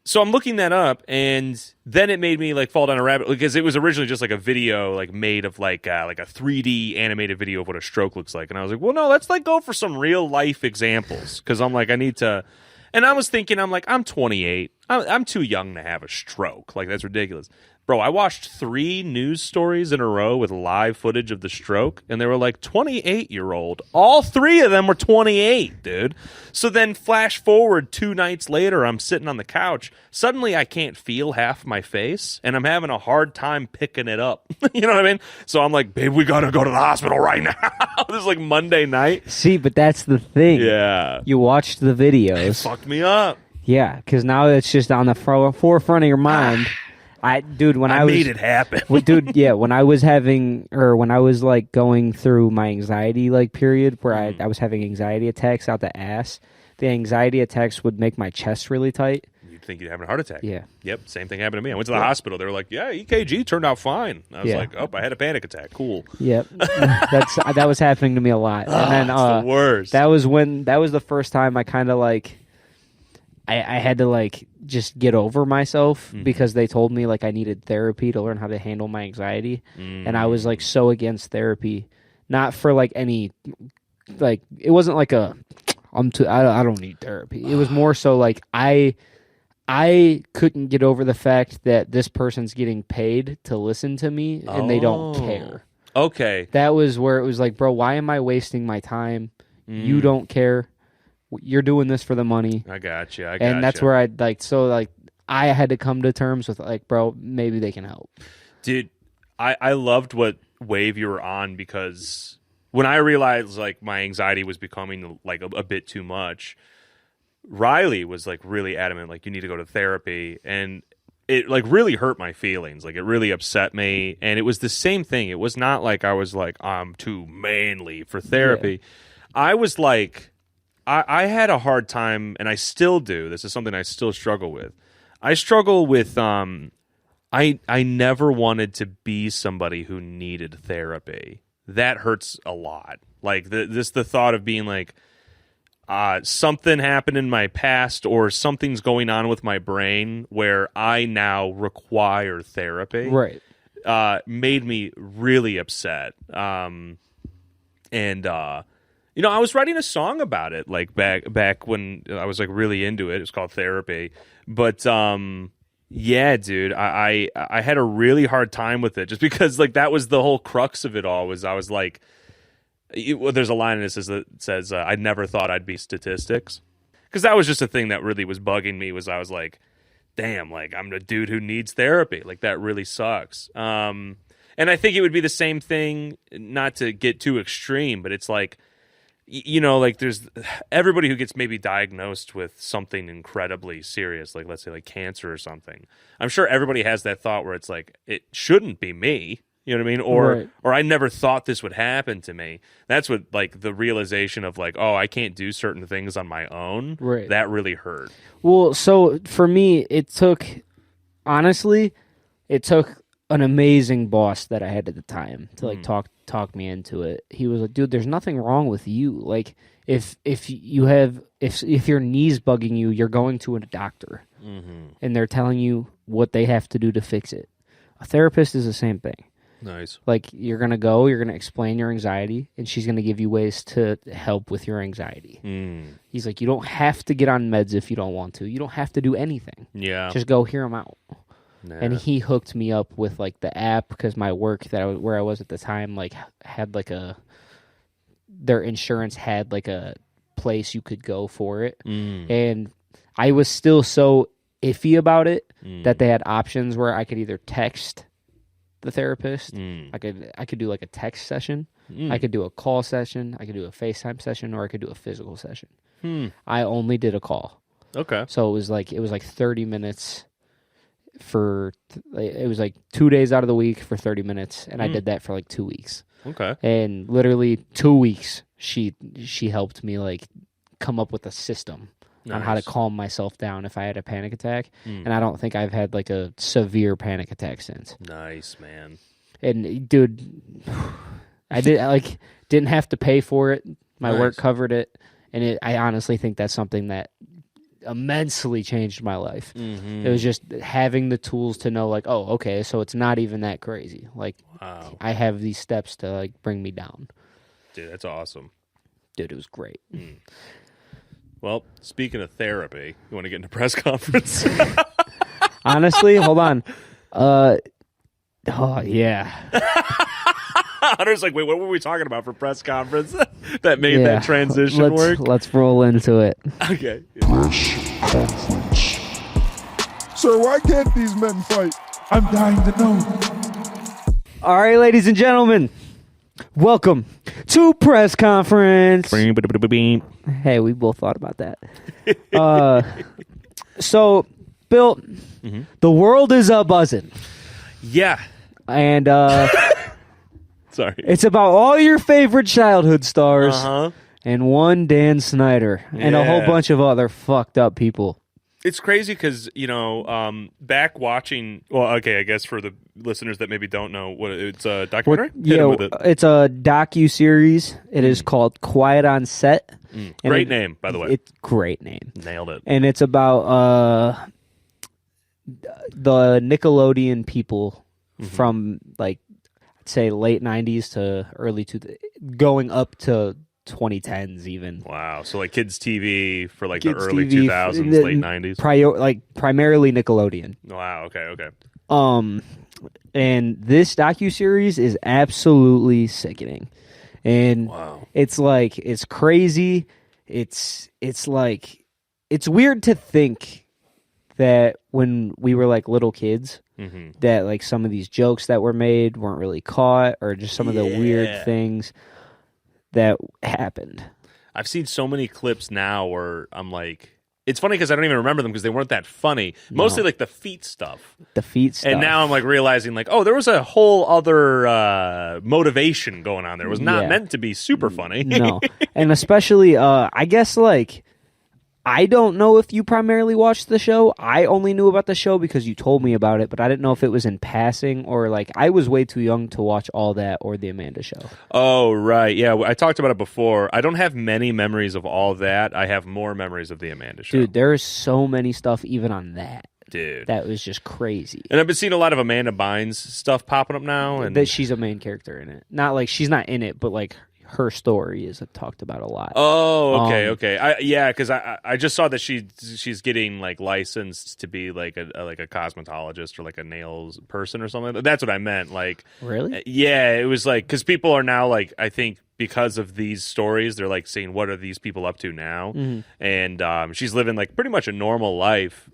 Speaker 4: so I'm looking that up, and then it made me like fall down a rabbit because it was originally just like a video like made of like a 3D animated video of what a stroke looks like. And I was like, well, no, let's like go for some real life examples because I'm like, I need to. And I was thinking, I'm like, I'm 28. I'm too young to have a stroke. Like, that's ridiculous. Bro, I watched 3 news stories in a row with live footage of the stroke, and they were like 28-year-old. All 3 of them were 28, dude. So then flash forward 2 nights later, I'm sitting on the couch. Suddenly I can't feel half my face, and I'm having a hard time picking it up. You know what I mean? So I'm like, babe, we got to go to the hospital right now. This is like Monday night.
Speaker 5: See, but that's the thing.
Speaker 4: Yeah.
Speaker 5: You watched the videos.
Speaker 4: It fucked me up.
Speaker 5: Yeah, because now it's just on the forefront of your mind. I
Speaker 4: made it happen.
Speaker 5: When I was like going through my anxiety like period where I was having anxiety attacks out the ass, the anxiety attacks would make my chest really tight.
Speaker 4: You'd think you'd have a heart attack.
Speaker 5: Yeah.
Speaker 4: Yep, same thing happened to me. I went to the hospital. They were like, yeah, EKG turned out fine. I was like, oh, I had a panic attack. Cool.
Speaker 5: Yep. That was happening to me a lot. And then
Speaker 4: it's the worst.
Speaker 5: that was the first time I kind of like I had to like just get over myself because they told me like I needed therapy to learn how to handle my anxiety, and I was like so against therapy, not for like any like it wasn't like I don't need therapy. It was more so like I couldn't get over the fact that this person's getting paid to listen to me and they don't care.
Speaker 4: Okay.
Speaker 5: That was where it was like, bro, why am I wasting my time? You don't care. You're doing this for the money.
Speaker 4: I got you.
Speaker 5: And that's where I had to come to terms with like, bro, maybe they can help.
Speaker 4: Dude, I loved what wave you were on, because when I realized like my anxiety was becoming like a bit too much, Riley was like really adamant, like, you need to go to therapy. And it like really hurt my feelings. Like, it really upset me. And it was the same thing. It was not like I was like, I'm too manly for therapy. Yeah. I was like, I had a hard time, and I still do. This is something I still struggle with. I struggle with I never wanted to be somebody who needed therapy. That hurts a lot. Like the thought of being like something happened in my past or something's going on with my brain where I now require therapy.
Speaker 5: Right.
Speaker 4: Made me really upset. You know, I was writing a song about it, like back when I was like really into it. It's called Therapy. But yeah, dude, I had a really hard time with it just because like that was the whole crux of it all. Was I was like, there's a line in this that says I never thought I'd be statistics, because that was just a thing that really was bugging me. Was I was like, damn, like I'm the dude who needs therapy. Like that really sucks. And I think it would be the same thing, not to get too extreme, but it's like, you know, like there's everybody who gets maybe diagnosed with something incredibly serious, like let's say like cancer or something. I'm sure everybody has that thought where it's like, it shouldn't be me. You know what I mean? Or I never thought this would happen to me. That's what like the realization of like, oh, I can't do certain things on my own.
Speaker 5: Right.
Speaker 4: That really hurt.
Speaker 5: Well, so for me, it took an amazing boss that I had at the time to like talk me into it. He was like, dude, there's nothing wrong with you. Like if your knee's bugging you, you're going to a doctor and they're telling you what they have to do to fix it. A therapist is the same thing.
Speaker 4: Nice.
Speaker 5: Like you're going to explain your anxiety and she's going to give you ways to help with your anxiety. He's like, you don't have to get on meds if you don't want to. You don't have to do anything. Yeah. Just go hear them out. Nah. And he hooked me up with like the app because my work where I was at the time like had like their insurance had like a place you could go for it, and I was still so iffy about it that they had options where I could either text the therapist, I could do like a text session, I could do a call session, I could do a FaceTime session, or I could do a physical session. I only did a call. Okay. So it was like 30 minutes. It was like 2 days out of the week for 30 minutes, and I did that for like 2 weeks. Okay. And literally 2 weeks, she helped me like come up with a system on how to calm myself down if I had a panic attack. And I don't think I've had like a severe panic attack since. Nice, man. And dude, I didn't have to pay for it. My work covered it, and I honestly think that's something that immensely changed my life. It was just having the tools to know like, oh, okay, so it's not even that crazy. Like, wow. I have these steps to like bring me down.
Speaker 4: Dude, that's awesome.
Speaker 5: Dude, it was great.
Speaker 4: Well, speaking of therapy, you want to get into press conference?
Speaker 5: Honestly, hold on. Oh yeah.
Speaker 4: Hunter's like, wait, what were we talking about for press conference that made that transition work?
Speaker 5: Let's roll into it.
Speaker 4: Okay.
Speaker 3: Sir, why can't these men fight? I'm dying to know.
Speaker 5: All right, ladies and gentlemen, welcome to press conference. Hey, we both thought about that. So, Bill, the world is buzzing.
Speaker 4: Yeah.
Speaker 5: And
Speaker 4: Sorry.
Speaker 5: it's about all your favorite childhood stars
Speaker 4: Uh-huh.
Speaker 5: and one Dan Snyder and a whole
Speaker 4: Yeah.
Speaker 5: bunch of other fucked up people.
Speaker 4: It's crazy because, back watching, well, okay, I guess for the listeners that maybe don't know, what it's a documentary? Hit 'em with it.
Speaker 5: It's a docu-series. It is called Quiet on Set. And
Speaker 4: Great name, by the way.
Speaker 5: It's great name.
Speaker 4: Nailed it.
Speaker 5: And it's about the Nickelodeon people from, like, I'd say late 90s to early going up to 2010s even.
Speaker 4: Wow. So like kids TV for like
Speaker 5: Kids
Speaker 4: the early
Speaker 5: TV,
Speaker 4: 2000s, late 90s.
Speaker 5: Primarily Nickelodeon.
Speaker 4: Wow. Okay.
Speaker 5: And this docuseries is absolutely sickening. And
Speaker 4: Wow.
Speaker 5: it's like, it's crazy. It's like, it's weird to think that when we were like little kids, that like some of these jokes that were made weren't really caught, or just some of the weird things that happened.
Speaker 4: I've seen so many clips now where I'm like, it's funny because I don't even remember them because they weren't that funny. Mostly like the feet stuff.
Speaker 5: The feet stuff.
Speaker 4: And now I'm like realizing like, oh, there was a whole other motivation going on there. It was not meant to be super funny.
Speaker 5: No. And especially, I guess like, I don't know if you primarily watched the show. I only knew about the show because you told me about it, but I didn't know if it was in passing or like I was way too young to watch all that or the Amanda Show.
Speaker 4: Oh, right. Yeah, I talked about it before. I don't have many memories of all that. I have more memories of the Amanda Show.
Speaker 5: Dude, there's so many stuff even on that.
Speaker 4: Dude.
Speaker 5: That was just crazy.
Speaker 4: And I've been seeing a lot of Amanda Bynes stuff popping up now. And
Speaker 5: That she's a main character in it. Not like she's not in it, but like her story is talked about a lot.
Speaker 4: Oh, okay. Because I just saw that she's getting like licensed to be like a cosmetologist or like a nails person or something. That's what I meant. Like,
Speaker 5: Really?
Speaker 4: Yeah, it was like because people are now like, I think because of these stories, they're like saying, what are these people up to now? And she's living like pretty much a normal life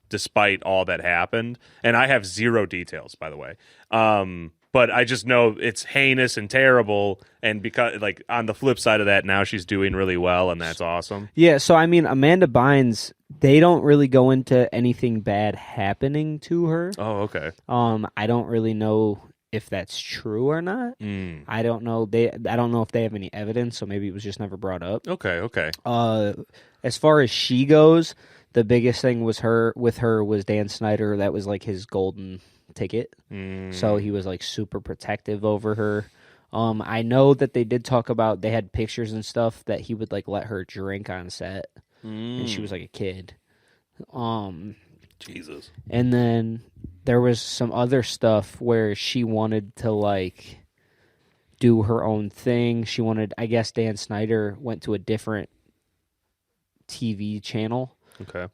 Speaker 4: despite all that happened. And I have zero details, by the way. But I just know it's heinous and terrible, and because like on the flip side of that, now she's doing really well, and that's awesome.
Speaker 5: Yeah, so I mean, Amanda Bynes, they don't really go into anything bad happening to her.
Speaker 4: Oh, okay.
Speaker 5: I don't really know if that's true or not. I don't know. I don't know if they have any evidence, so maybe it was just never brought up.
Speaker 4: Okay.
Speaker 5: As far as she goes, the biggest thing was was Dan Snyder. That was like his golden ticket. So he was like super protective over her. I know that they did talk about, they had pictures and stuff that he would like let her drink on set, and she was like a kid.
Speaker 4: Jesus.
Speaker 5: And then there was some other stuff where she wanted to like do her own thing. She wanted, I guess Dan Snyder went to a different TV channel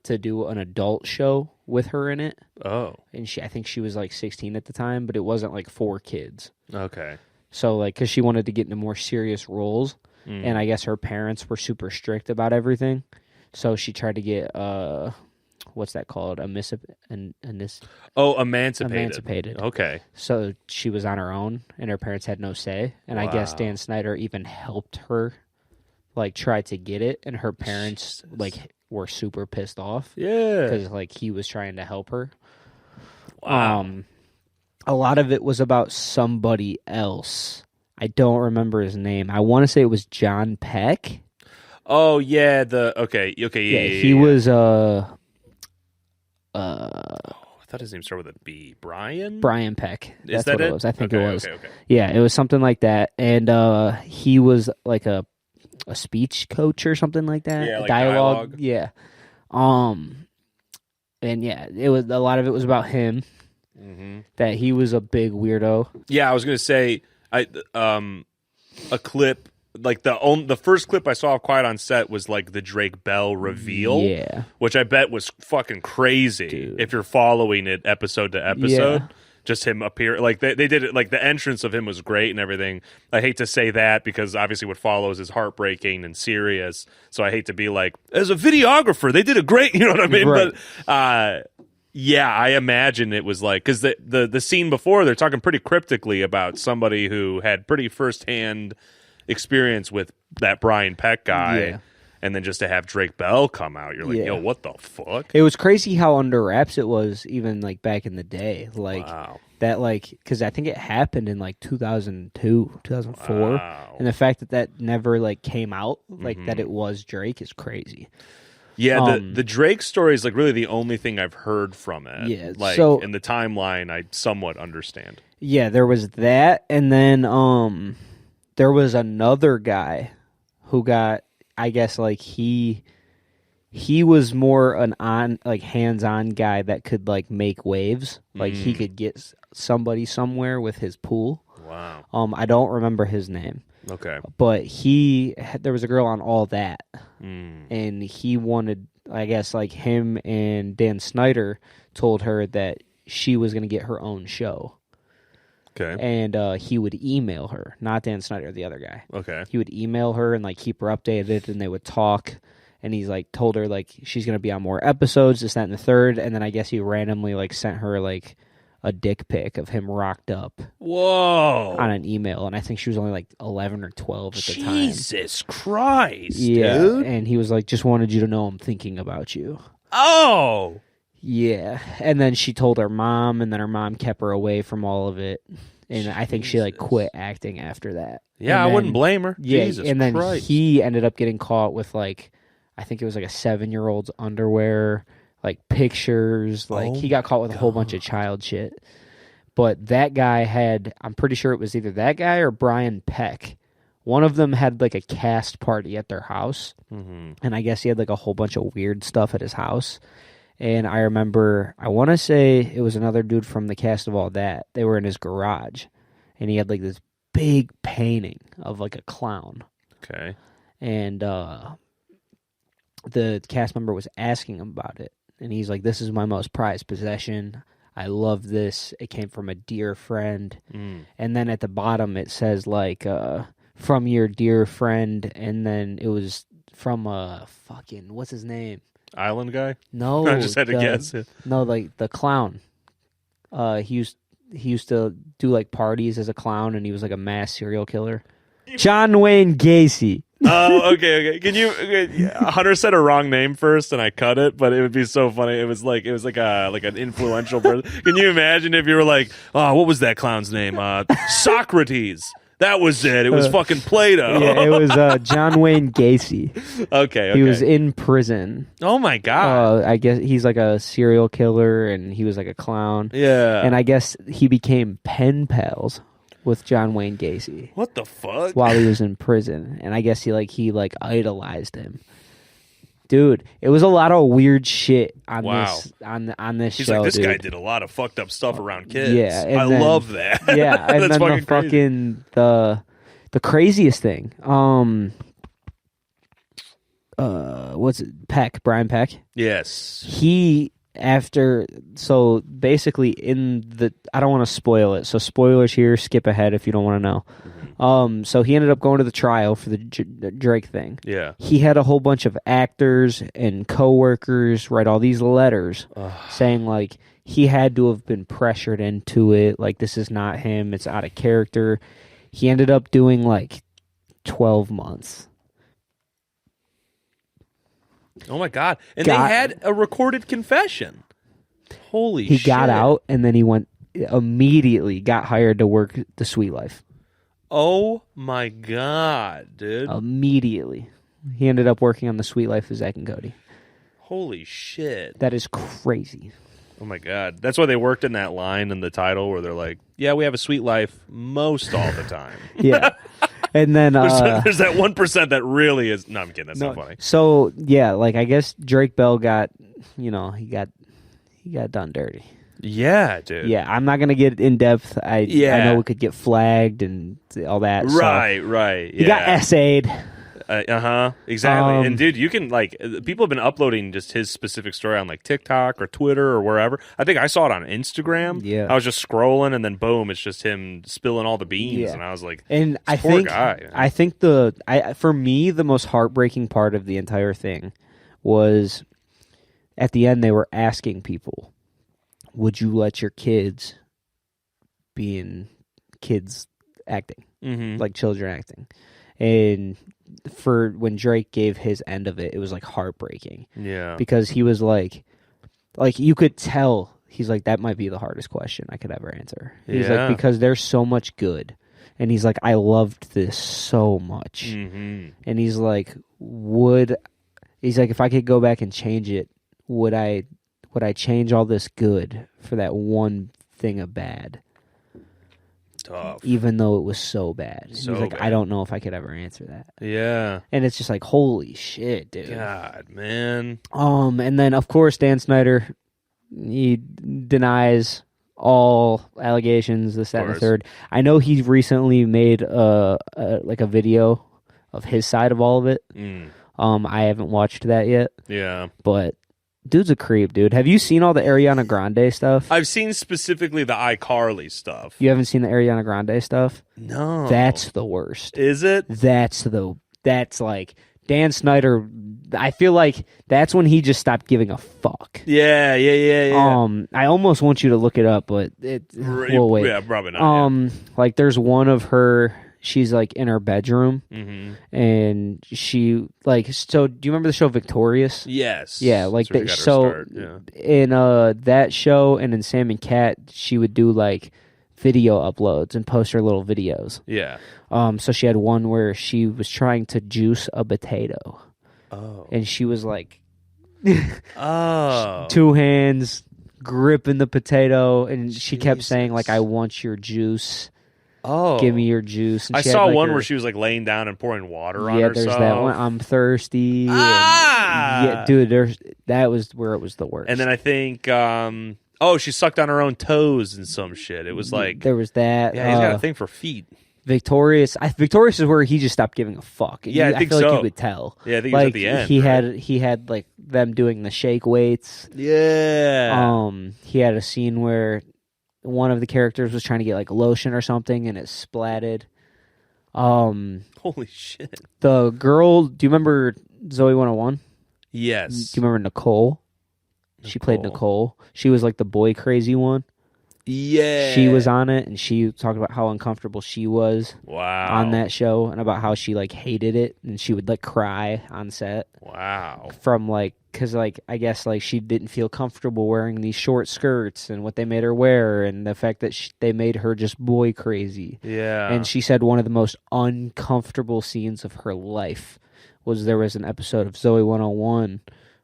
Speaker 5: to do an adult show with her in it.
Speaker 4: Oh.
Speaker 5: And I think she was like 16 at the time, but it wasn't like for kids.
Speaker 4: Okay.
Speaker 5: So like, cause she wanted to get into more serious roles, and I guess her parents were super strict about everything. So she tried to get, what's that called? Emancipated.
Speaker 4: Okay.
Speaker 5: So she was on her own, and her parents had no say. And I guess Dan Snyder even helped her, like, try to get it, and her parents like were super pissed off.
Speaker 4: Yeah.
Speaker 5: Because like he was trying to help her.
Speaker 4: Wow.
Speaker 5: A lot of it was about somebody else. I don't remember his name. I want to say it was John Peck.
Speaker 4: Oh yeah. He
Speaker 5: was
Speaker 4: I thought his name started with a B.
Speaker 5: Brian Peck.
Speaker 4: Is
Speaker 5: That's
Speaker 4: that
Speaker 5: what
Speaker 4: it?
Speaker 5: it was. I think it was.
Speaker 4: Okay.
Speaker 5: Yeah, it was something like that. And he was like a speech coach or something like that.
Speaker 4: Yeah, like
Speaker 5: dialogue.
Speaker 4: dialogue.
Speaker 5: Yeah. And yeah, it was, a lot of it was about him. That he was a big weirdo.
Speaker 4: Yeah, I was gonna say a clip like the first clip I saw of Quiet on Set was like the Drake Bell reveal,
Speaker 5: Yeah.
Speaker 4: which I bet was fucking crazy.
Speaker 5: Dude.
Speaker 4: If you're following it episode to episode.
Speaker 5: Yeah.
Speaker 4: Just him appear, like they did it, like the entrance of him was great and everything. I hate to say that because obviously what follows is heartbreaking and serious. So I hate to be like, as a videographer, they did a great, you know what I mean?
Speaker 5: Right.
Speaker 4: But yeah, I imagine it was like, because the scene before, they're talking pretty cryptically about somebody who had pretty firsthand experience with that Brian Peck guy.
Speaker 5: Yeah.
Speaker 4: And then just to have Drake Bell come out, you're like,
Speaker 5: Yeah.
Speaker 4: yo, what the fuck?
Speaker 5: It was crazy how under wraps it was, even like back in the day. Like
Speaker 4: Wow.
Speaker 5: that, like, because I think it happened in like 2002, 2004.
Speaker 4: Wow.
Speaker 5: And the fact that never like came out, like that it was Drake is crazy.
Speaker 4: Yeah, the Drake story is like really the only thing I've heard from it.
Speaker 5: Yeah,
Speaker 4: like
Speaker 5: so-
Speaker 4: in the timeline, I somewhat understand.
Speaker 5: Yeah, there was that. And then there was another guy who got, I guess, like he was more an hands-on guy that could like make waves. Like he could get somebody somewhere with his pool.
Speaker 4: Wow.
Speaker 5: I don't remember his name,
Speaker 4: Okay.
Speaker 5: but there was a girl on All That, and he wanted, I guess, like him and Dan Snyder told her that she was going to get her own show.
Speaker 4: Okay.
Speaker 5: And he would email her, not Dan Snyder, the other guy.
Speaker 4: Okay.
Speaker 5: He would email her and like keep her updated, and they would talk. And he's like told her like she's gonna be on more episodes, this, that, and the third. And then I guess he randomly like sent her like a dick pic of him rocked up
Speaker 4: Whoa.
Speaker 5: on an email. And I think she was only like 11 or 12 at the time.
Speaker 4: Jesus Christ,
Speaker 5: Yeah,
Speaker 4: dude.
Speaker 5: and he was like, just wanted you to know I'm thinking about you.
Speaker 4: Oh.
Speaker 5: Yeah, and then she told her mom, and then her mom kept her away from all of it. And I think she like quit acting after that.
Speaker 4: Yeah,
Speaker 5: And
Speaker 4: I
Speaker 5: then-
Speaker 4: wouldn't blame her.
Speaker 5: Yeah,
Speaker 4: Jesus
Speaker 5: and then
Speaker 4: Christ.
Speaker 5: he ended up getting caught with like, I think it was like a 7-year-old's underwear, like pictures. Like he got caught with a whole bunch of child shit. But that guy had, I'm pretty sure it was either that guy or Brian Peck. One of them had like a cast party at their house, and I guess he had like a whole bunch of weird stuff at his house. And I remember, I want to say it was another dude from the cast of All That. They were in his garage, and he had like this big painting of like a clown.
Speaker 4: Okay.
Speaker 5: And the cast member was asking him about it. And he's like, this is my most prized possession. I love this. It came from a dear friend. And then at the bottom it says like, from your dear friend. And then it was from fucking, what's his name?
Speaker 4: Island guy?
Speaker 5: No.
Speaker 4: I just had to guess.
Speaker 5: No, like the clown. He used to do like parties as a clown, and he was like a mass serial killer. John Wayne Gacy.
Speaker 4: Oh, okay. Can you? Hunter said a wrong name first, and I cut it. But it would be so funny. It was like an influential person. Can you imagine if you were like, oh, what was that clown's name? Socrates. That was it. It was fucking Plato.
Speaker 5: Yeah, it was John Wayne Gacy.
Speaker 4: Okay.
Speaker 5: He was in prison.
Speaker 4: Oh my god.
Speaker 5: I guess he's like a serial killer, and he was like a clown.
Speaker 4: Yeah.
Speaker 5: And I guess he became pen pals with John Wayne Gacy
Speaker 4: What the fuck?
Speaker 5: while he was in prison. And I guess he idolized him. Dude, it was a lot of weird shit on this on this
Speaker 4: He's
Speaker 5: show.
Speaker 4: like, this
Speaker 5: dude.
Speaker 4: guy did a lot of fucked up stuff around kids.
Speaker 5: Yeah, and
Speaker 4: I
Speaker 5: then-
Speaker 4: love that.
Speaker 5: Yeah, and
Speaker 4: That's
Speaker 5: then
Speaker 4: fucking crazy.
Speaker 5: the craziest thing. What's it? Brian Peck.
Speaker 4: Yes.
Speaker 5: He so basically I don't want to spoil it. So spoilers here. Skip ahead if you don't want to know. So he ended up going to the trial for the Drake thing.
Speaker 4: Yeah.
Speaker 5: He had a whole bunch of actors and coworkers write all these letters saying like he had to have been pressured into it. Like this is not him. It's out of character. He ended up doing like 12 months.
Speaker 4: Oh my god. And they had a recorded confession. Holy shit.
Speaker 5: He got out and then he immediately got hired to work the Sweet Life.
Speaker 4: Oh my god, dude.
Speaker 5: Immediately. He ended up working on the Sweet Life of Zach and Cody.
Speaker 4: Holy shit.
Speaker 5: That is crazy.
Speaker 4: Oh my god. That's why they worked in that line in the title where they're like, yeah, we have a sweet life most all the time.
Speaker 5: Yeah. And then
Speaker 4: there's that 1% that really is. No, I'm kidding. That's not funny.
Speaker 5: So yeah, like I guess Drake Bell got, he got done dirty.
Speaker 4: Yeah, dude.
Speaker 5: Yeah, I'm not gonna get in depth. I know we could get flagged and all that.
Speaker 4: Right,
Speaker 5: so.
Speaker 4: right.
Speaker 5: He got essayed.
Speaker 4: Exactly. And dude, you can like people have been uploading just his specific story on like TikTok or Twitter or wherever. I think I saw it on Instagram.
Speaker 5: Yeah.
Speaker 4: I was just scrolling and then boom, it's just him spilling all the beans.
Speaker 5: Yeah.
Speaker 4: And I was like,
Speaker 5: and I
Speaker 4: poor
Speaker 5: think
Speaker 4: guy.
Speaker 5: I think for me the most heartbreaking part of the entire thing was at the end they were asking people, would you let your kids be in kids acting, like children acting? And for when Drake gave his end of it, it was like heartbreaking.
Speaker 4: Yeah.
Speaker 5: Because he was like you could tell he's like, that might be the hardest question I could ever answer. He's like, because there's so much good. And he's like, I loved this so much. And he's like, if I could go back and change it, would I change all this good for that one thing of bad?
Speaker 4: Tough.
Speaker 5: Even though it was so bad. And
Speaker 4: So
Speaker 5: he's like,
Speaker 4: bad.
Speaker 5: I don't know if I could ever answer that.
Speaker 4: Yeah.
Speaker 5: And it's just like, holy shit, dude.
Speaker 4: God, man.
Speaker 5: And then of course Dan Snyder, he denies all allegations, this, that, and the third. I know he recently made a video of his side of all of it. I haven't watched that yet.
Speaker 4: Yeah.
Speaker 5: But dude's a creep, dude. Have you seen all the Ariana Grande stuff?
Speaker 4: I've seen specifically the iCarly stuff.
Speaker 5: You haven't seen the Ariana Grande stuff?
Speaker 4: No.
Speaker 5: That's the worst.
Speaker 4: Is it?
Speaker 5: That's like Dan Snyder. I feel like that's when he just stopped giving a fuck.
Speaker 4: Yeah.
Speaker 5: I almost want you to look it up, but we'll wait.
Speaker 4: Yeah, probably not.
Speaker 5: Like there's one of her. She's like in her bedroom, and she like. So, do you remember the show Victorious?
Speaker 4: Yes.
Speaker 5: Yeah, like
Speaker 4: That's where
Speaker 5: that.
Speaker 4: she got her
Speaker 5: So
Speaker 4: start, yeah.
Speaker 5: in that show and in Sam and Cat, she would do like video uploads and post her little videos.
Speaker 4: Yeah.
Speaker 5: So she had one where she was trying to juice a potato.
Speaker 4: Oh.
Speaker 5: And she was like,
Speaker 4: Oh.
Speaker 5: two hands gripping the potato, and she kept saying like, "I want your juice.
Speaker 4: Oh.
Speaker 5: Give me your juice." And
Speaker 4: I
Speaker 5: she had,
Speaker 4: saw
Speaker 5: like,
Speaker 4: one
Speaker 5: her-
Speaker 4: where she was like laying down and pouring water on
Speaker 5: Yeah,
Speaker 4: herself.
Speaker 5: there's that one. I'm thirsty. Yeah, dude, that was where it was the worst.
Speaker 4: And then I think, she sucked on her own toes and some shit. It was like,
Speaker 5: there was that.
Speaker 4: yeah, he's got a thing for feet.
Speaker 5: Victorious is where he just stopped giving a fuck.
Speaker 4: Yeah, I think
Speaker 5: feel
Speaker 4: so.
Speaker 5: like you could tell.
Speaker 4: Yeah, I think it was at the end.
Speaker 5: He had like them doing the shake weights.
Speaker 4: Yeah.
Speaker 5: He had a scene where one of the characters was trying to get like lotion or something, and it splatted.
Speaker 4: Holy shit.
Speaker 5: The girl, do you remember Zoe 101?
Speaker 4: Yes.
Speaker 5: Do you remember Nicole? She played Nicole. She was like the boy crazy one.
Speaker 4: Yeah.
Speaker 5: She was on it, and she talked about how uncomfortable she was on that show, and about how she like hated it, and she would like cry on set.
Speaker 4: Wow.
Speaker 5: From like, because like I guess like she didn't feel comfortable wearing these short skirts and what they made her wear, and the fact that they made her just boy crazy.
Speaker 4: Yeah.
Speaker 5: And she said one of the most uncomfortable scenes of her life was there was an episode of Zoe 101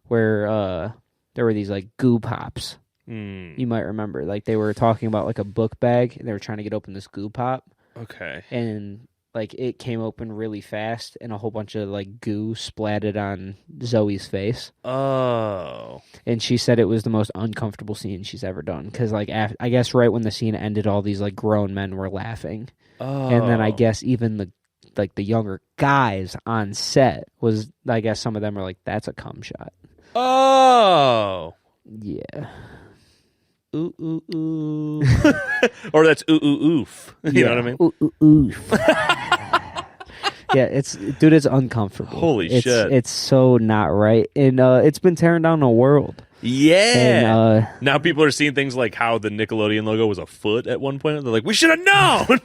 Speaker 5: where there were these like goo pops. You might remember, like they were talking about like a book bag, and they were trying to get open this goo pop.
Speaker 4: Okay.
Speaker 5: And like it came open really fast, and a whole bunch of like goo splatted on Zoe's face.
Speaker 4: Oh.
Speaker 5: And she said it was the most uncomfortable scene she's ever done, because like I guess right when the scene ended, all these like grown men were laughing.
Speaker 4: Oh.
Speaker 5: And then I guess even the younger guys on set was, I guess some of them were like, that's a cum shot. Oh. Yeah.
Speaker 4: Ooh, ooh, ooh. Or that's ooh, ooh, oof. You know what I mean?
Speaker 5: Ooh, ooh, oof. Yeah, it's uncomfortable.
Speaker 4: Holy shit.
Speaker 5: It's so not right. And it's been tearing down the world.
Speaker 4: Yeah. And, now people are seeing things like how the Nickelodeon logo was a foot at one point. They're like, we should have known.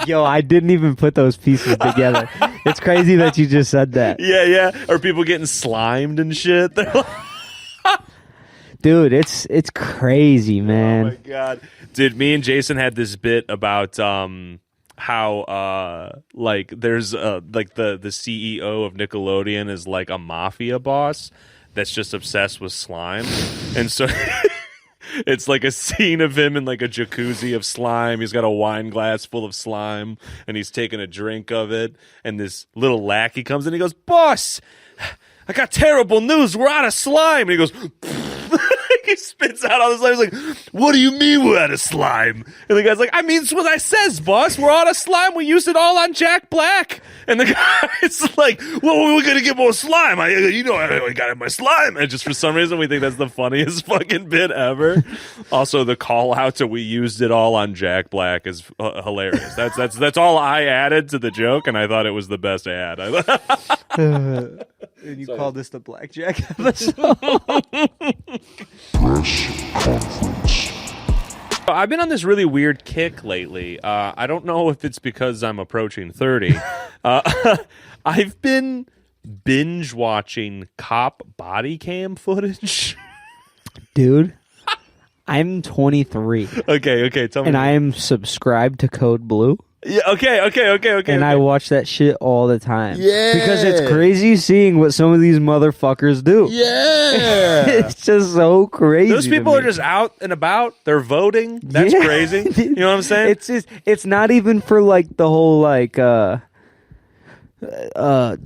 Speaker 5: Yo, I didn't even put those pieces together. It's crazy that you just said that.
Speaker 4: Yeah. Or people getting slimed and shit. They're like,
Speaker 5: dude, it's crazy, man.
Speaker 4: Oh my god. Dude, me and Jason had this bit about how like there's like the CEO of Nickelodeon is like a mafia boss that's just obsessed with slime. And so it's like a scene of him in like a jacuzzi of slime. He's got a wine glass full of slime, and he's taking a drink of it. And this little lackey comes in, and he goes, "Boss, I got terrible news. We're out of slime." And he goes, he he spits out all this slime. He's like, what do you mean we're out of slime? And the guy's like, I mean, it's what I says, boss. We're out of slime. We used it all on Jack Black. And the guy's like, well, we're going to get more slime. I got my slime. And just for some reason, we think that's the funniest fucking bit ever. Also, the call out to we used it all on Jack Black is hilarious. That's all I added to the joke, and I thought it was the best ad.
Speaker 5: And you call this the Blackjack episode?
Speaker 4: I've been on this really weird kick lately. I don't know if it's because I'm approaching 30. I've been binge watching cop body cam footage.
Speaker 5: Dude, I'm 23.
Speaker 4: Okay, tell me.
Speaker 5: And I am subscribed to Code Blue.
Speaker 4: Yeah, okay.
Speaker 5: And I watch that shit all the time.
Speaker 4: Yeah.
Speaker 5: Because it's crazy seeing what some of these motherfuckers do.
Speaker 4: Yeah.
Speaker 5: It's just so crazy.
Speaker 4: Those people are just out and about. They're voting. That's crazy. You know what I'm saying?
Speaker 5: It's not even for like the whole like the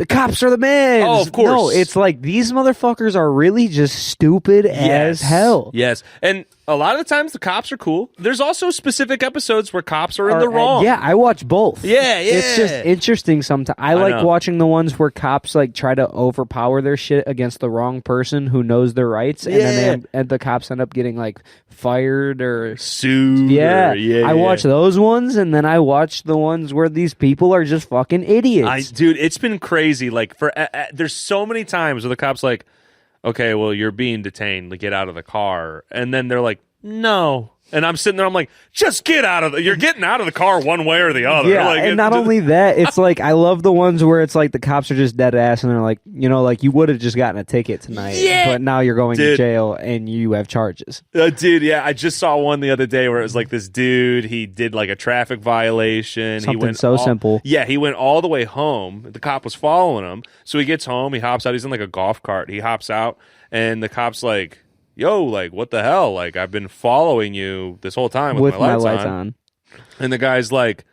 Speaker 5: cops are the man.
Speaker 4: Oh, of course.
Speaker 5: No, it's like these motherfuckers are really just stupid as hell.
Speaker 4: Yes. And a lot of the times the cops are cool. There's also specific episodes where cops are in the wrong.
Speaker 5: Yeah, I watch both.
Speaker 4: Yeah.
Speaker 5: It's just interesting sometimes. I like watching the ones where cops like try to overpower their shit against the wrong person who knows their rights, and then and the cops end up getting like fired or
Speaker 4: sued.
Speaker 5: Yeah, I watch those ones, and then I watch the ones where these people are just fucking idiots.
Speaker 4: Dude, it's been crazy. Like there's so many times where the cops like, okay, well, you're being detained. Like, get out of the car. And then they're like, no. And I'm sitting there, I'm like, just get out of you're getting out of the car one way or the other.
Speaker 5: Yeah,
Speaker 4: like,
Speaker 5: and not only that, it's like, I love the ones where it's like the cops are just dead ass and they're like, you know, like you would have just gotten a ticket tonight, but now you're going to jail and you have charges.
Speaker 4: Dude, yeah, I just saw one the other day where it was like this dude, he did like a traffic violation.
Speaker 5: Something so simple.
Speaker 4: Yeah, he went all the way home. The cop was following him. So he gets home, he hops out, he's in like a golf cart. He hops out and the cop's like, yo, like, what the hell? Like, I've been following you this whole time with my lights on. And the guy's like,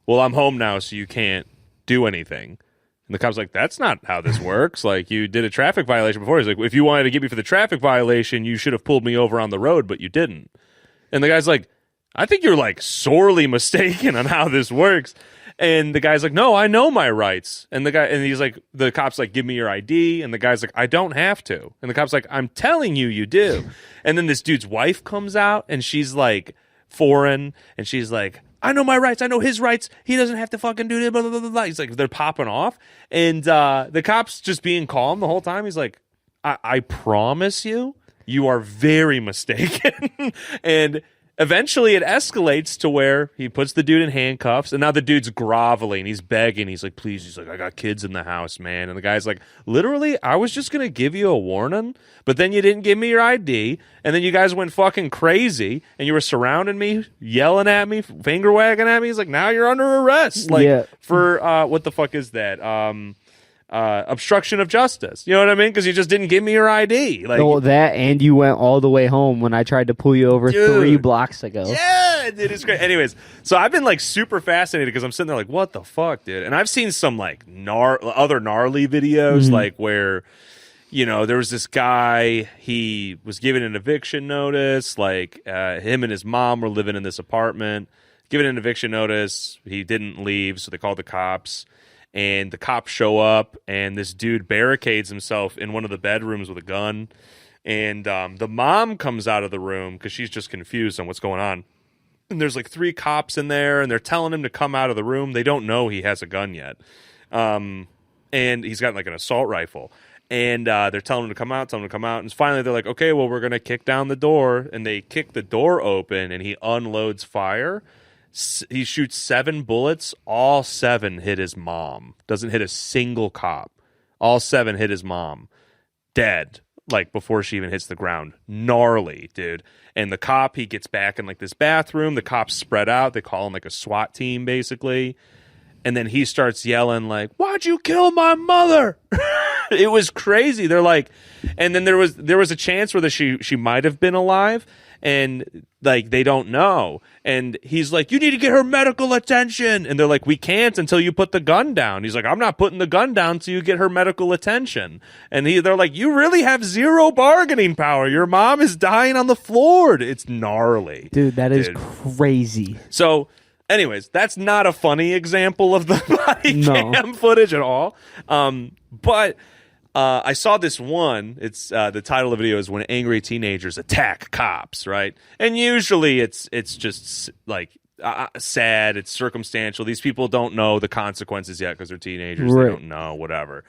Speaker 4: well, I'm home now, so you can't do anything. And the cop's like, that's not how this works. Like, you did a traffic violation before. He's like, if you wanted to get me for the traffic violation, you should have pulled me over on the road, but you didn't. And the guy's like, I think you're, like, sorely mistaken on how this works. And the guy's like, no, I know my rights. And he's like, the cop's like, give me your ID. And the guy's like, I don't have to. And the cop's like, I'm telling you, you do. And then this dude's wife comes out and she's like foreign. And she's like, I know my rights. I know his rights. He doesn't have to fucking do this. Blah, blah, blah, blah. He's like, they're popping off. And the cop's just being calm the whole time. He's like, I promise you, you are very mistaken. And eventually it escalates to where he puts the dude in handcuffs, and now the dude's groveling. He's begging. He's like, please. He's like, I got kids in the house, man. And the guy's like, literally, I was just going to give you a warning, but then you didn't give me your ID, and then you guys went fucking crazy, and you were surrounding me, yelling at me, finger wagging at me. He's like, now you're under arrest. Like, for, what the fuck is that? Obstruction of justice. You know what I mean? Because you just didn't give me your ID. Like,
Speaker 5: oh, that, and you went all the way home when I tried to pull you over 3 blocks ago.
Speaker 4: Yeah, dude, it's great. Anyways, so I've been like super fascinated because I'm sitting there like, what the fuck, dude? And I've seen some like other gnarly videos, like where, you know, there was this guy, he was given an eviction notice, like him and his mom were living in this apartment, given an eviction notice, he didn't leave, so they called the cops. And the cops show up, and this dude barricades himself in one of the bedrooms with a gun. And the mom comes out of the room because she's just confused on what's going on. And there's like 3 cops in there, and they're telling him to come out of the room. They don't know he has a gun yet. And he's got like an assault rifle. And they're telling him to come out, And finally they're like, okay, well, we're going to kick down the door. And they kick the door open, and he unloads fire. He shoots 7 bullets. All 7 hit his mom. Doesn't hit a single cop. All 7 hit his mom. Dead. Like before she even hits the ground. Gnarly, dude. And the cop, he gets back in like this bathroom. The cops spread out. They call him like a SWAT team, basically. And then he starts yelling like, why'd you kill my mother? It was crazy. They're like, and then there was a chance where she might have been alive, and like they don't know. And he's like, you need to get her medical attention. And they're like, we can't until you put the gun down. He's like, I'm not putting the gun down till you get her medical attention. And they're like, you really have zero bargaining power. Your mom is dying on the floor. It's gnarly,
Speaker 5: dude. That is crazy.
Speaker 4: So. Anyways, that's not a funny example of the body cam footage at all. But I saw this one. It's the title of the video is "When Angry Teenagers Attack Cops," right? And usually it's just like sad. It's circumstantial. These people don't know the consequences yet because they're teenagers. Right. They don't know whatever.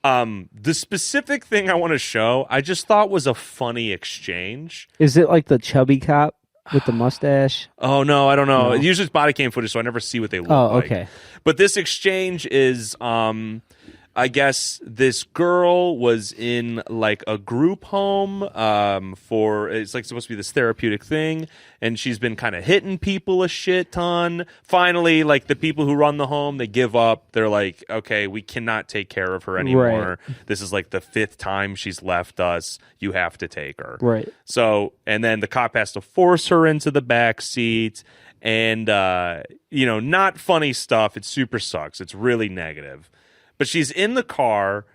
Speaker 4: The specific thing I want to show, I just thought was a funny exchange.
Speaker 5: Is it like the chubby cop? With the mustache?
Speaker 4: Oh, no, I don't know. No. Usually it's body cam footage, so I never see what they look like.
Speaker 5: Oh, okay.
Speaker 4: But this exchange is, I guess this girl was in like a group home for, it's like supposed to be this therapeutic thing, and she's been kind of hitting people a shit ton. Finally, like the people who run the home, they give up. They're like, okay, we cannot take care of her anymore. Right. This is like the 5th time she's left us. You have to take her.
Speaker 5: Right.
Speaker 4: So, and then the cop has to force her into the back seat, and, not funny stuff. It super sucks. It's really negative. But she's in the car,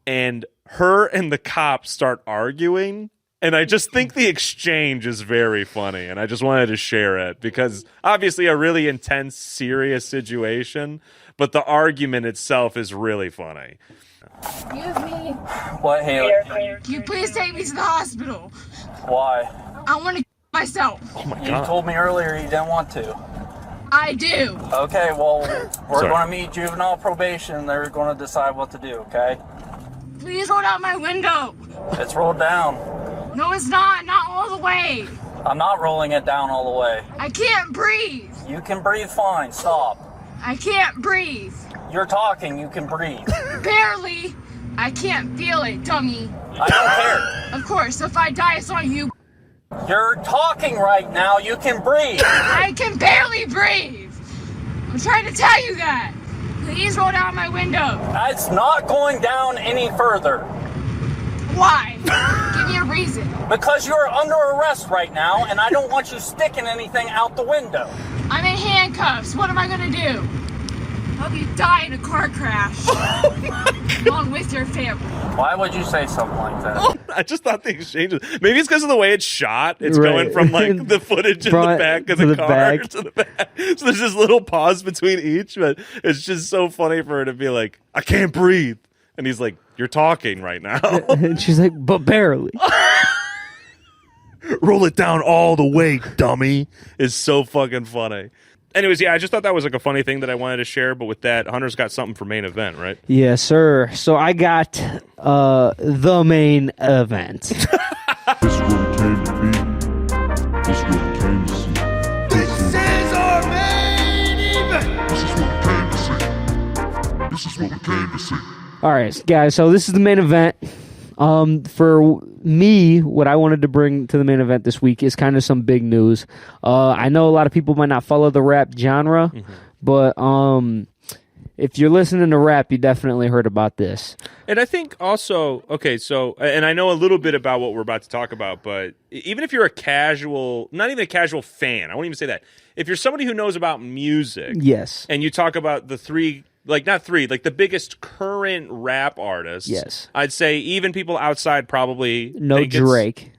Speaker 4: and her and the cop start arguing, and I just think the exchange is very funny, and I just wanted to share it, because obviously a really intense, serious situation, but the argument itself is really funny.
Speaker 2: Excuse me.
Speaker 6: What, Haley?
Speaker 2: Can you please take me to the hospital?
Speaker 6: Why?
Speaker 2: I want to myself.
Speaker 4: Oh my God.
Speaker 6: You told me earlier you didn't want to.
Speaker 2: I do.
Speaker 6: Okay, well, we're going to meet juvenile probation. They're going to decide what to do, okay?
Speaker 2: Please roll out my window.
Speaker 6: It's rolled down.
Speaker 2: No, it's not. Not all the way.
Speaker 6: I'm not rolling it down all the way.
Speaker 2: I can't breathe.
Speaker 6: You can breathe fine. Stop.
Speaker 2: I can't breathe.
Speaker 6: You're talking. You can breathe.
Speaker 2: Barely. I can't feel it, dummy.
Speaker 6: I don't care.
Speaker 2: Of course, if I die, it's on you.
Speaker 6: You're talking right now. You can breathe.
Speaker 2: I can barely breathe. I'm trying to tell you that. Please roll down my window.
Speaker 6: It's not going down any further.
Speaker 2: Why? Give me a reason.
Speaker 6: Because you're under arrest right now, and I don't want you sticking anything out the window.
Speaker 2: I'm in handcuffs. What am I going to do? Hope you die in a car crash. Along with your family.
Speaker 6: Why would you say something like that?
Speaker 4: I just thought the exchange was, maybe it's because of the way it's shot. It's going from like the footage in the back of the car to the back. So there's this little pause between each, but it's just so funny for her to be like, I can't breathe. And he's like, you're talking right now.
Speaker 5: And she's like, but barely.
Speaker 4: Roll it down all the way, dummy. Is so fucking funny. Anyways, yeah, I just thought that was like a funny thing that I wanted to share. But with that, Hunter's got something for main event, right?
Speaker 5: Yes, sir. So I got the main event.
Speaker 3: This is what we came to be. This is what we came to see.
Speaker 7: This is our main event.
Speaker 3: This is what we came to see. This is what we came to see.
Speaker 5: All right, guys. So this is the main event. For me, what I wanted to bring to the main event this week is kind of some big news. I know a lot of people might not follow the rap genre, but if you're listening to rap, you definitely heard about this.
Speaker 4: And I think also, okay, so, and I know a little bit about what we're about to talk about, but even if you're a casual, not even a casual fan, I won't even say that. If you're somebody who knows about music,
Speaker 5: yes,
Speaker 4: and you talk about the three, like not three, like the biggest current rap artists,
Speaker 5: yes,
Speaker 4: I'd say even people outside probably
Speaker 5: no Drake,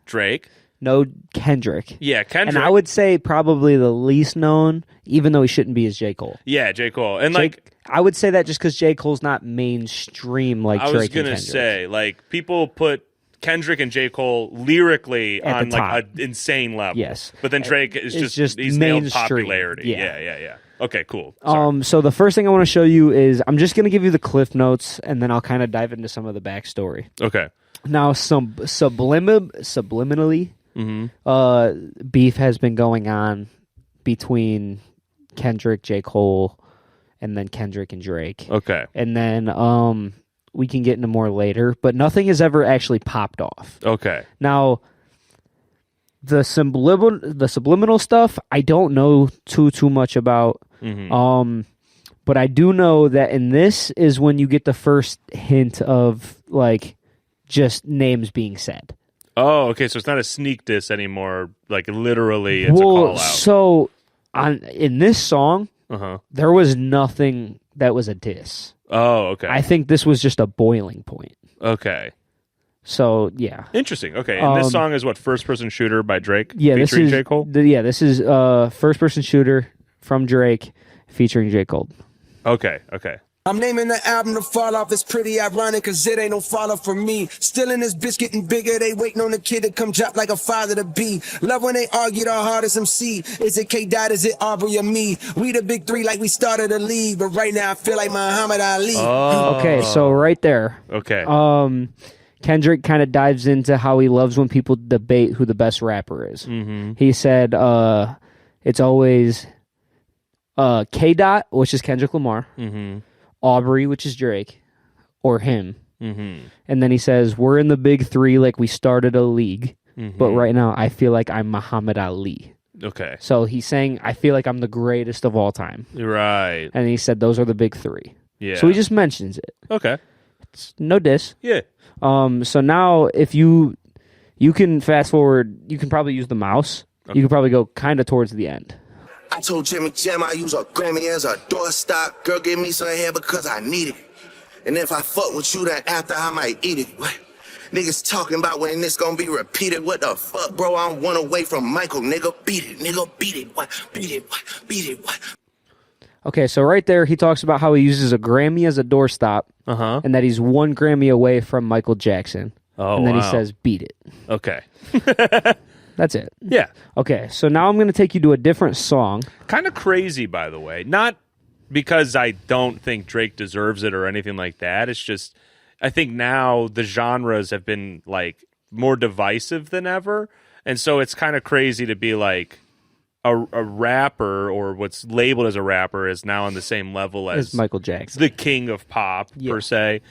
Speaker 5: no Kendrick,
Speaker 4: yeah, Kendrick,
Speaker 5: and I would say probably the least known, even though he shouldn't be, is J. Cole.
Speaker 4: Yeah, J. Cole, and like
Speaker 5: I would say that just because J. Cole's not mainstream like Drake. I was
Speaker 4: gonna say, like people put Kendrick and J. Cole lyrically
Speaker 5: at
Speaker 4: on like an insane level,
Speaker 5: yes,
Speaker 4: but then Drake is just he's nailed popularity. Yeah. Okay, cool. Sorry.
Speaker 5: So the first thing I want to show you is I'm just going to give you the cliff notes, and then I'll kind of dive into some of the backstory.
Speaker 4: Okay.
Speaker 5: Now, some subliminally, beef has been going on between Kendrick, J. Cole, and then Kendrick and Drake.
Speaker 4: Okay.
Speaker 5: And then we can get into more later, but nothing has ever actually popped off.
Speaker 4: Okay.
Speaker 5: Now, the subliminal stuff, I don't know too much about. But I do know that in this is when you get the first hint of like just names being said.
Speaker 4: Oh, okay. So it's not a sneak diss anymore. Like literally, it's a call out.
Speaker 5: So in this song, there was nothing that was a diss.
Speaker 4: Oh, okay.
Speaker 5: I think this was just a boiling point.
Speaker 4: Okay.
Speaker 5: So yeah,
Speaker 4: interesting. Okay, and this song is what, First Person Shooter by Drake?
Speaker 5: Yeah,
Speaker 4: featuring
Speaker 5: this is
Speaker 4: J. Cole.
Speaker 5: This is First Person Shooter from Drake featuring J. Cole.
Speaker 4: Okay.
Speaker 7: I'm naming the album The Fall Off. It's pretty ironic cause it ain't no follow for me. Still in this bitch getting bigger. They waiting on the kid to come drop like a father to be. Love when they argue the hardest MC. Is it K-Dot? Is it Aubrey or me? We the big three like we started a league. But right now I feel like Muhammad Ali.
Speaker 5: Okay, so right there.
Speaker 4: Okay.
Speaker 5: Kendrick kind of dives into how he loves when people debate who the best rapper is. Mm-hmm. He said it's always K-Dot, which is Kendrick Lamar. Mm-hmm. Aubrey, which is Drake, or him. Mm-hmm. And then he says, we're in the big three like we started a league, but right now I feel like I'm Muhammad Ali.
Speaker 4: Okay.
Speaker 5: So he's saying, I feel like I'm the greatest of all time.
Speaker 4: Right.
Speaker 5: And he said, those are the big three.
Speaker 4: Yeah.
Speaker 5: So he just mentions it.
Speaker 4: Okay.
Speaker 5: It's no diss.
Speaker 4: Yeah.
Speaker 5: So now if you can fast forward, you can probably use the mouse. Okay. You can probably go kind of towards the end.
Speaker 7: I told Jimmy Jam I use a Grammy as a doorstop. Girl, give me some hair because I need it. And if I fuck with you, then after I might eat it. What? Niggas talking about when this gonna be repeated. What the fuck, bro? I'm one away from Michael. Nigga, beat it. Nigga, beat it. What? Beat it. What? Beat it. What?
Speaker 5: Okay, so right there, he talks about how he uses a Grammy as a doorstop, and that he's one Grammy away from Michael Jackson.
Speaker 4: Oh,
Speaker 5: and then he says, beat it.
Speaker 4: Okay.
Speaker 5: That's it.
Speaker 4: Yeah.
Speaker 5: Okay, so now I'm going to take you to a different song.
Speaker 4: Kind of crazy, by the way. Not because I don't think Drake deserves it or anything like that. It's just, I think now the genres have been, like, more divisive than ever. And so it's kind of crazy to be like, a rapper, or what's labeled as a rapper, is now on the same level as
Speaker 5: Michael Jackson,
Speaker 4: the king of pop, per se.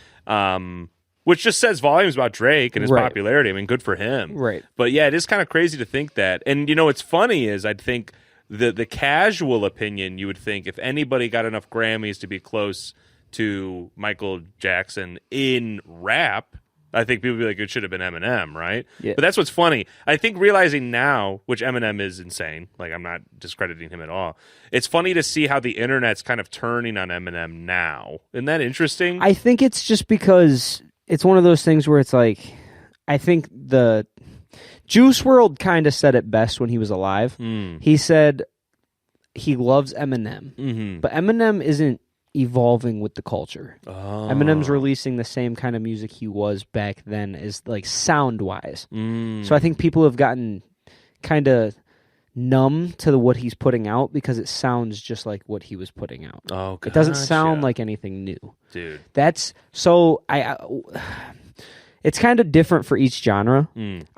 Speaker 4: Which just says volumes about Drake and his popularity. I mean, good for him.
Speaker 5: Right.
Speaker 4: But yeah, it is kind of crazy to think that. And, you know, what's funny is I'd think the casual opinion, you would think if anybody got enough Grammys to be close to Michael Jackson in rap, I think people would be like, it should have been Eminem, right?
Speaker 5: Yeah.
Speaker 4: But that's what's funny. I think realizing now, which Eminem is insane, like I'm not discrediting him at all. It's funny to see how the internet's kind of turning on Eminem now. Isn't that interesting?
Speaker 5: I think it's just because it's one of those things where it's like, I think the Juice WRLD kind of said it best when he was alive. He said he loves Eminem, but Eminem isn't evolving with the culture. Eminem's releasing the same kind of music he was back then, as like sound wise. So I think people have gotten kind of numb to what he's putting out because it sounds just like what he was putting out.
Speaker 4: Oh, gotcha.
Speaker 5: It doesn't sound like anything new,
Speaker 4: dude.
Speaker 5: That's so it's kind of different for each genre.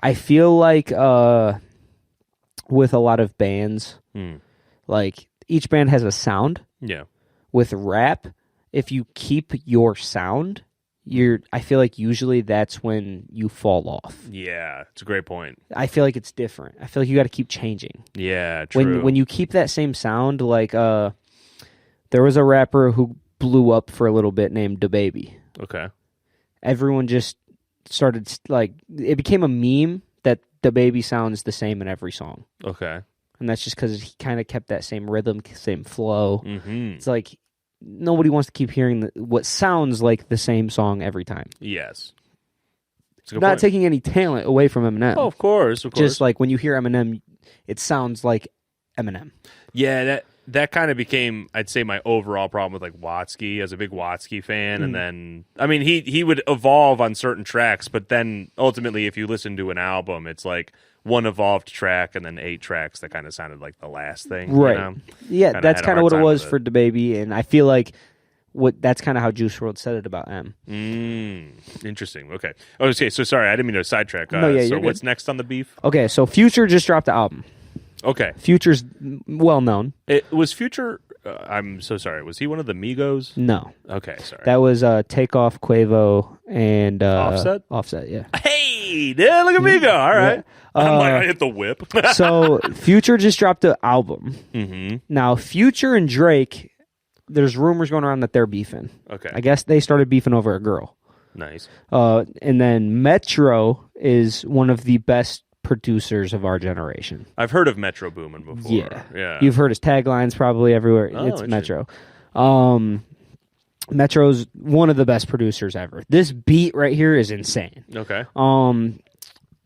Speaker 5: I feel like with a lot of bands, like each band has a sound.
Speaker 4: Yeah.
Speaker 5: With rap, if you keep your sound, I feel like usually that's when you fall off.
Speaker 4: Yeah, it's a great point.
Speaker 5: I feel like it's different. I feel like you got to keep changing.
Speaker 4: Yeah, true.
Speaker 5: When you keep that same sound, like there was a rapper who blew up for a little bit named DaBaby.
Speaker 4: Okay.
Speaker 5: Everyone just started, like, it became a meme that DaBaby sounds the same in every song.
Speaker 4: Okay.
Speaker 5: And that's just because he kind of kept that same rhythm, same flow. It's like nobody wants to keep hearing what sounds like the same song every time.
Speaker 4: Yes.
Speaker 5: Not taking any talent away from Eminem.
Speaker 4: Oh, of course.
Speaker 5: Just like when you hear Eminem, it sounds like Eminem.
Speaker 4: Yeah, that kind of became, I'd say, my overall problem with like Watsky. I was a big Watsky fan, and then I mean he would evolve on certain tracks, but then ultimately, if you listen to an album, it's like one evolved track and then 8 tracks that kind of sounded like the last thing.
Speaker 5: Right.
Speaker 4: You know?
Speaker 5: Yeah, that's kind of what it was for DaBaby, and I feel like that's kind of how Juice WRLD said it about M.
Speaker 4: Interesting. Okay. Okay, so sorry, I didn't mean to sidetrack.
Speaker 5: No, yeah,
Speaker 4: so what's next on the beef?
Speaker 5: Okay, so Future just dropped the album.
Speaker 4: Okay.
Speaker 5: Future's well known.
Speaker 4: It was Future. I'm so sorry. Was he one of the Migos?
Speaker 5: No.
Speaker 4: Okay, sorry.
Speaker 5: That was Takeoff, Quavo, and
Speaker 4: Offset.
Speaker 5: Offset, yeah.
Speaker 4: Hey, yeah, look at me go. All right.
Speaker 5: Yeah.
Speaker 4: I'm like, I hit the whip.
Speaker 5: So Future just dropped an album. Now Future and Drake there's rumors going around that they're beefing.
Speaker 4: Okay.
Speaker 5: I guess they started beefing over a girl.
Speaker 4: Nice.
Speaker 5: And then Metro is one of the best producers of our generation.
Speaker 4: I've heard of Metro Boomin before. Yeah.
Speaker 5: You've heard his taglines probably everywhere. It's Metro. Metro's one of the best producers ever. This beat right here is insane.
Speaker 4: Okay.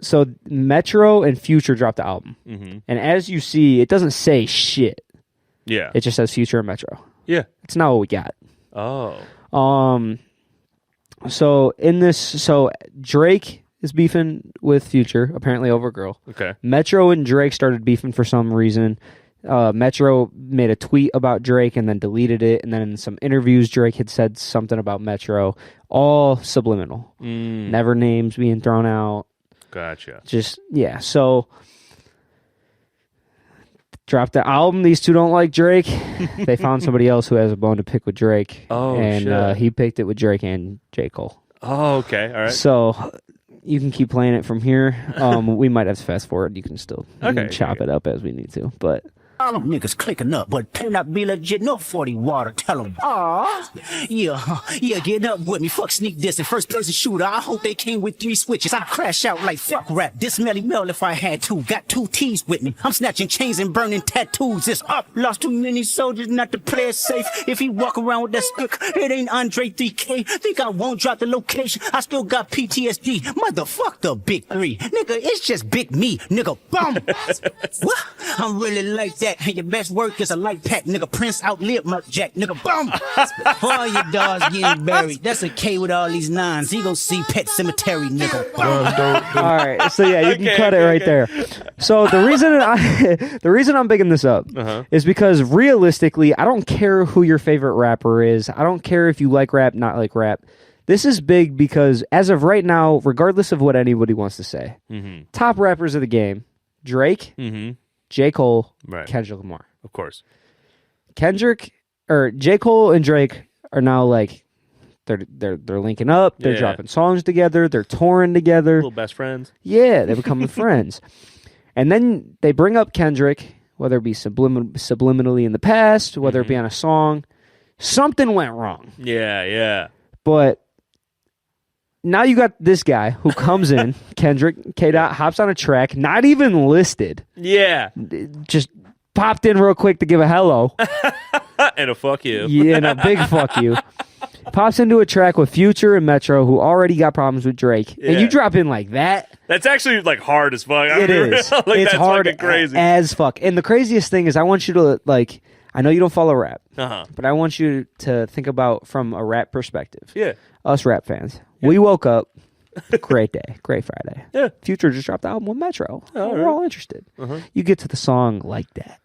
Speaker 5: So Metro and Future dropped the album.
Speaker 4: Mm-hmm.
Speaker 5: And as you see, it doesn't say shit.
Speaker 4: Yeah.
Speaker 5: It just says Future and Metro.
Speaker 4: Yeah.
Speaker 5: It's not what we got.
Speaker 4: Oh.
Speaker 5: So Drake is beefing with Future, apparently over a girl.
Speaker 4: Okay.
Speaker 5: Metro and Drake started beefing for some reason. Metro made a tweet about Drake and then deleted it. And then in some interviews, Drake had said something about Metro. All subliminal. Never names being thrown out.
Speaker 4: Gotcha.
Speaker 5: Just, yeah. So, dropped the album. These two don't like Drake. They found somebody else who has a bone to pick with Drake.
Speaker 4: Oh,
Speaker 5: and
Speaker 4: shit.
Speaker 5: He picked it with Drake and J. Cole.
Speaker 4: Oh, okay. All right.
Speaker 5: So, you can keep playing it from here. We might have to fast forward. You can still chop it up as we need to. But
Speaker 8: All them niggas clicking up, but turn not be legit, no 40 water, tell them. Yeah, get up with me, fuck sneak this and first person shooter. I hope they came with 3 switches. I'd crash out like fuck rap, this Melly Mel if I had to. Got 2 T's with me, I'm snatching chains and burning tattoos. It's up, lost too many soldiers not to play it safe. If he walk around with that stick, it ain't Andre 3K. Think I won't drop the location, I still got PTSD. Motherfuck the big 3, nigga, it's just big me, nigga, boom. What? I'm really like that. And your best work is a light pack, nigga. Prince outlived Mutt Jack, nigga. Boom! All your dogs getting buried. That's a K with all these 9s. He gon' see Pet Cemetery, nigga. Boom!
Speaker 5: all right, so yeah, you can cut it right there. So the reason I'm bigging this up is because realistically, I don't care who your favorite rapper is. I don't care if you like rap, not like rap. This is big because as of right now, regardless of what anybody wants to say, top rappers of the game: Drake, J. Cole, Kendrick Lamar.
Speaker 4: Of course.
Speaker 5: J. Cole and Drake are now like they're linking up, they're dropping songs together, they're touring together.
Speaker 4: Little best friends.
Speaker 5: Yeah, they're becoming friends. And then they bring up Kendrick, whether it be subliminally in the past, whether it be on a song. Something went wrong.
Speaker 4: Yeah.
Speaker 5: But now you got this guy who comes in, Kendrick, K-Dot, hops on a track, not even listed.
Speaker 4: Yeah.
Speaker 5: Just popped in real quick to give a hello.
Speaker 4: And a fuck you.
Speaker 5: Yeah, and a big fuck you. Pops into a track with Future and Metro, who already got problems with Drake.
Speaker 4: Yeah.
Speaker 5: And you drop in like that.
Speaker 4: That's actually like hard as fuck.
Speaker 5: It is.
Speaker 4: Like,
Speaker 5: it's
Speaker 4: that's
Speaker 5: hard
Speaker 4: crazy.
Speaker 5: as fuck. And the craziest thing is I want you to, like, I know you don't follow rap, but I want you to think about from a rap perspective.
Speaker 4: Yeah.
Speaker 5: Us rap fans. We woke up, great day, great Friday.
Speaker 4: Yeah.
Speaker 5: Future just dropped the album with Metro. We're
Speaker 4: right.
Speaker 5: all interested. You get to the song like that.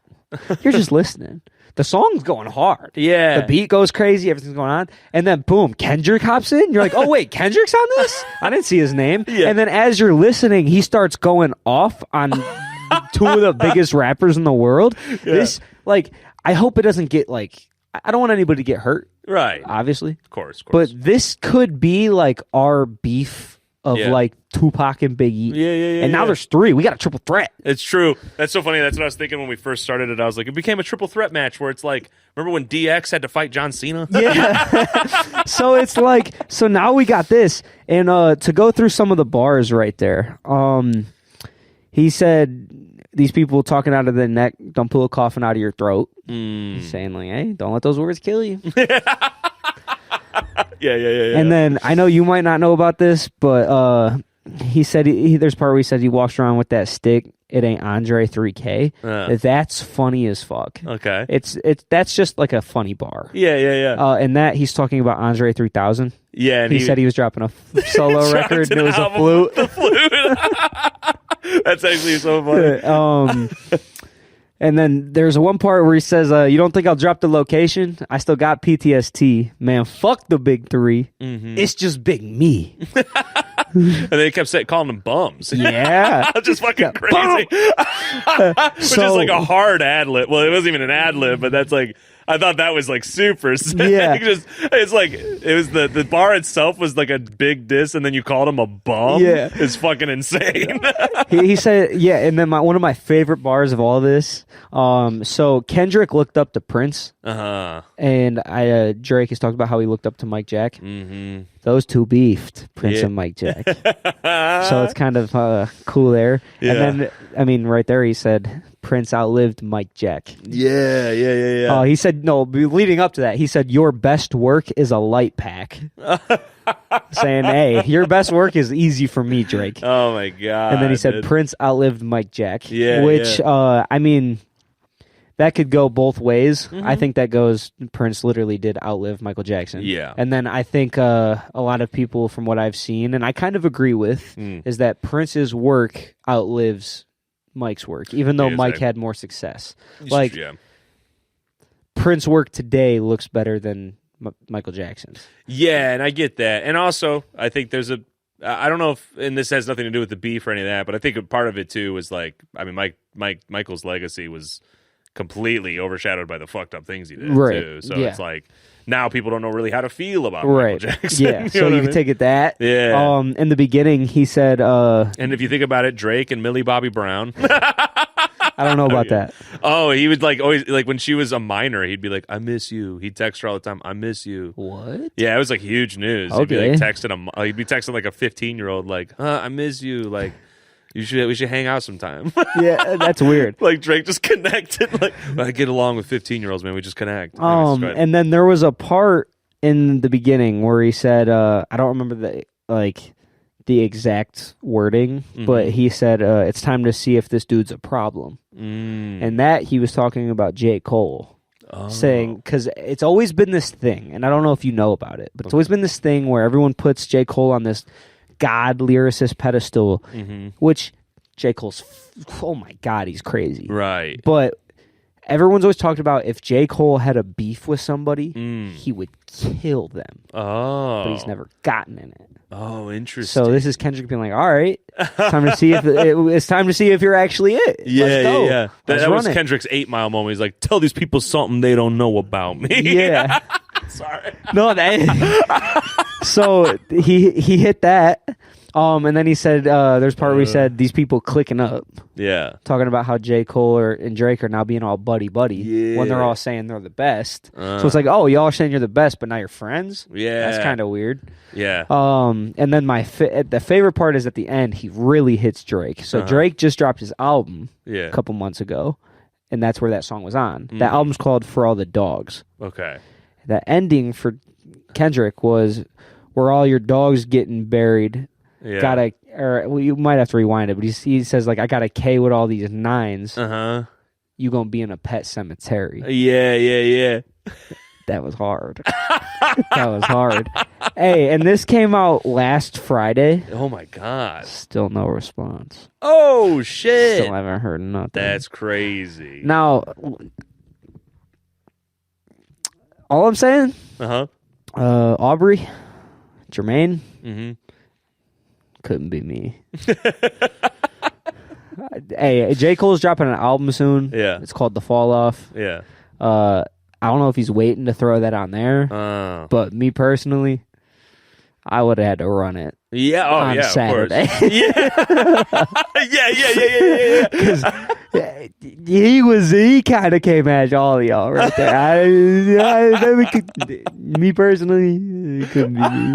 Speaker 5: You're just listening. The song's going hard.
Speaker 4: Yeah.
Speaker 5: The beat goes crazy. Everything's going on. And then, boom, Kendrick hops in. You're like, oh, wait, Kendrick's on this? I didn't see his name.
Speaker 4: Yeah.
Speaker 5: And then as you're listening, he starts going off on 2 of the biggest rappers in the world.
Speaker 4: Yeah.
Speaker 5: This, like, I hope it doesn't get, like, I don't want anybody to get hurt.
Speaker 4: Right.
Speaker 5: Obviously.
Speaker 4: Of course.
Speaker 5: But this could be, like, our beef of, like, Tupac and Biggie.
Speaker 4: Yeah.
Speaker 5: And now there's 3. We got a triple threat.
Speaker 4: It's true. That's so funny. That's what I was thinking when we first started it. I was like, it became a triple threat match where it's like, remember when DX had to fight John Cena?
Speaker 5: Yeah. So it's like, so now we got this. And to go through some of the bars right there, he said, these people talking out of their neck, don't pull a coffin out of your throat. He's saying, like, hey, don't let those words kill you.
Speaker 4: Yeah.
Speaker 5: And then I know you might not know about this, but he said there's part where he said he walks around with that stick. It ain't Andre 3K. That's funny as fuck.
Speaker 4: Okay.
Speaker 5: It's that's just like a funny bar.
Speaker 4: Yeah.
Speaker 5: And that he's talking about Andre 3000.
Speaker 4: Yeah. And
Speaker 5: he said he was dropping a solo record and it was a flute.
Speaker 4: The flute. That's actually so funny.
Speaker 5: And then there's a one part where he says, you don't think I'll drop the location? I still got PTSD. Man, fuck the big 3. It's just big me.
Speaker 4: And they kept calling them bums.
Speaker 5: Yeah.
Speaker 4: Just fucking crazy. Which is like a hard ad lib. Well, it wasn't even an ad lib, but that's like, I thought that was like super sick.
Speaker 5: Yeah.
Speaker 4: It's like it was the bar itself was like a big diss, and then you called him a bum.
Speaker 5: Yeah.
Speaker 4: It's fucking insane.
Speaker 5: He said, yeah, and then one of my favorite bars of all this. So Kendrick looked up to Prince, and Drake has talked about how he looked up to Mike Jack. Mm-hmm. Those two beefed, Prince and Mike Jack. So it's kind of cool there. Yeah. And then, I mean, right there, he said Prince outlived Mike Jack.
Speaker 4: Yeah.
Speaker 5: He said, no, leading up to that, he said, your best work is a light pack. Saying, hey, your best work is easy for me, Drake.
Speaker 4: Oh, my God.
Speaker 5: And then he said, Prince outlived Mike Jack.
Speaker 4: Yeah.
Speaker 5: Which, I mean, that could go both ways. I think that goes, Prince literally did outlive Michael Jackson.
Speaker 4: Yeah.
Speaker 5: And then I think a lot of people, from what I've seen, and I kind of agree with, is that Prince's work outlives Mike's work, even though Mike had more success. Like, Prince's work today looks better than Michael Jackson's. Yeah,
Speaker 4: and I get that. And also, I think there's I don't know if, and this has nothing to do with the beef or any of that, but I think a part of it too was like, I mean, Michael's legacy was completely overshadowed by the fucked up things he did too. So it's like now people don't know really how to feel about Michael Jackson.
Speaker 5: Yeah, so you can take it that.
Speaker 4: Yeah.
Speaker 5: In the beginning, he said,
Speaker 4: and if you think about it, Drake and Millie Bobby Brown.
Speaker 5: I don't know about that.
Speaker 4: Oh, he would like always like when she was a minor, he'd be like, "I miss you." He'd text her all the time, "I miss you."
Speaker 5: What?
Speaker 4: Yeah, it was like huge news.
Speaker 5: Okay.
Speaker 4: He'd be like texting he'd be texting like a 15-year-old, like, "I miss you." Like, we should hang out sometime.
Speaker 5: Yeah, that's weird.
Speaker 4: Like Drake just connected. Like, I get along with 15-year-olds, man. We just connect.
Speaker 5: And then there was a part in the beginning where he said, I don't remember the exact wording, but he said, it's time to see if this dude's a problem. And that he was talking about J. Cole, saying, because it's always been this thing, and I don't know if you know about it, but it's always been this thing where everyone puts J. Cole on this God lyricist pedestal, which J. Cole's, oh my God, he's crazy.
Speaker 4: Right.
Speaker 5: But everyone's always talked about if J. Cole had a beef with somebody, he would kill them.
Speaker 4: Oh.
Speaker 5: But he's never gotten in it.
Speaker 4: Oh, interesting.
Speaker 5: So this is Kendrick being like, all right, it's time to see if it's time to see if you're actually it.
Speaker 4: Yeah,
Speaker 5: Let's go.
Speaker 4: yeah. That was
Speaker 5: run it.
Speaker 4: Kendrick's 8 Mile moment. He's like, tell these people something they don't know about me.
Speaker 5: Yeah.
Speaker 4: Sorry.
Speaker 5: No, so he hit that. And then he said, there's part where he said, these people clicking up.
Speaker 4: Yeah.
Speaker 5: Talking about how J. Cole and Drake are now being all buddy-buddy when they're all saying they're the best. So it's like, oh, y'all are saying you're the best, but now you're friends?
Speaker 4: Yeah.
Speaker 5: That's kind of weird.
Speaker 4: Yeah.
Speaker 5: And then the favorite part is at the end, he really hits Drake. So Drake just dropped his album a couple months ago, and that's where that song was on. That album's called For All the Dogs.
Speaker 4: Okay.
Speaker 5: The ending for Kendrick was, where all your dogs getting buried.
Speaker 4: Yeah.
Speaker 5: You might have to rewind it, but he says, like, I got a K with all these nines. You gonna be in a pet cemetery.
Speaker 4: Yeah.
Speaker 5: That was hard. That was hard. Hey, and this came out last Friday.
Speaker 4: Oh my God.
Speaker 5: Still no response.
Speaker 4: Oh shit.
Speaker 5: Still haven't heard nothing.
Speaker 4: That's crazy.
Speaker 5: Now, all I'm saying, Aubrey, Jermaine, couldn't be me. Hey, J. Cole's dropping an album soon.
Speaker 4: Yeah.
Speaker 5: It's called The Fall Off.
Speaker 4: Yeah.
Speaker 5: I don't know if he's waiting to throw that on there, but me personally, I would have had to run it.
Speaker 4: Yeah,
Speaker 5: on Saturday.
Speaker 4: Of course. Yeah.
Speaker 5: Because he kind of came at all of y'all right there. Me personally, it couldn't be me.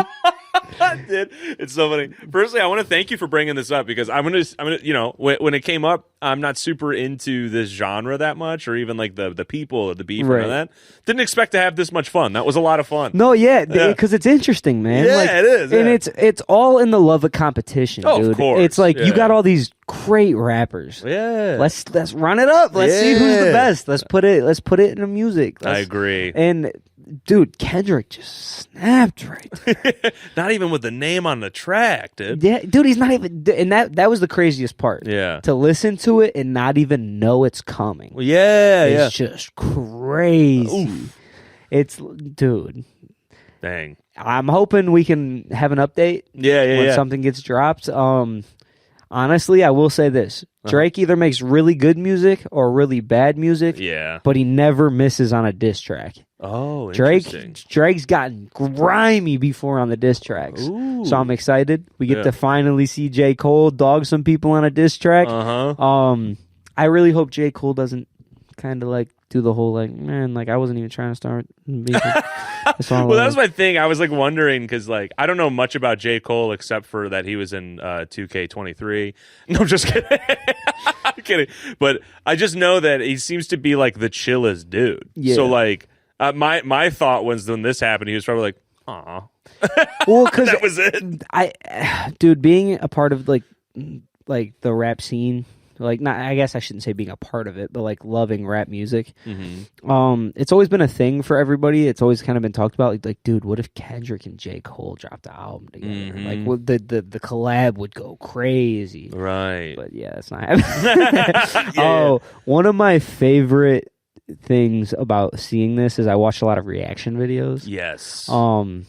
Speaker 4: Dude, it's so funny. Personally, I want to thank you for bringing this up because I'm gonna, you know, when it came up, I'm not super into this genre that much, or even like the people or the beef and all that. Didn't expect to have this much fun. That was a lot of fun.
Speaker 5: No, because it's interesting, man.
Speaker 4: Yeah,
Speaker 5: like,
Speaker 4: it is,
Speaker 5: and it's all in the love of competition, dude.
Speaker 4: Of course,
Speaker 5: it's like you got all these great rappers.
Speaker 4: Yeah,
Speaker 5: let's run it up. Let's see who's the best. Let's put it in the music.
Speaker 4: I agree.
Speaker 5: And dude, Kendrick just snapped right there.
Speaker 4: Not even with the name on the track, dude.
Speaker 5: Yeah, dude, he's not even. And that was the craziest part.
Speaker 4: Yeah,
Speaker 5: to listen to it and not even know it's coming.
Speaker 4: It's
Speaker 5: just crazy. Oof. It's, dude.
Speaker 4: Dang.
Speaker 5: I'm hoping we can have an update.
Speaker 4: When
Speaker 5: something gets dropped. I'm Honestly, I will say this. Drake either makes really good music or really bad music.
Speaker 4: Yeah.
Speaker 5: But he never misses on a diss track.
Speaker 4: Oh, interesting.
Speaker 5: Drake's gotten grimy before on the diss tracks.
Speaker 4: Ooh.
Speaker 5: So I'm excited. We get to finally see J. Cole dog some people on a diss track. I really hope J. Cole doesn't kind of like do the whole like, man, like I wasn't even trying to start beefing.
Speaker 4: Well, that was my thing. I was like wondering because like I don't know much about J. Cole except for that he was in 2K23. No, I'm just kidding. I'm kidding. But I just know that he seems to be like the chillest dude. Yeah. So like my thought was when this happened, he was probably like, aw.
Speaker 5: Well, because
Speaker 4: that was it.
Speaker 5: Dude, being a part of like the rap scene. Like, not, I guess I shouldn't say being a part of it, but like loving rap music. It's always been a thing for everybody. It's always kind of been talked about. Like, dude, what if Kendrick and J. Cole dropped the album together? Like, well, the collab would go crazy,
Speaker 4: right?
Speaker 5: But yeah, it's not happening. One of my favorite things about seeing this is I watch a lot of reaction videos.
Speaker 4: Yes.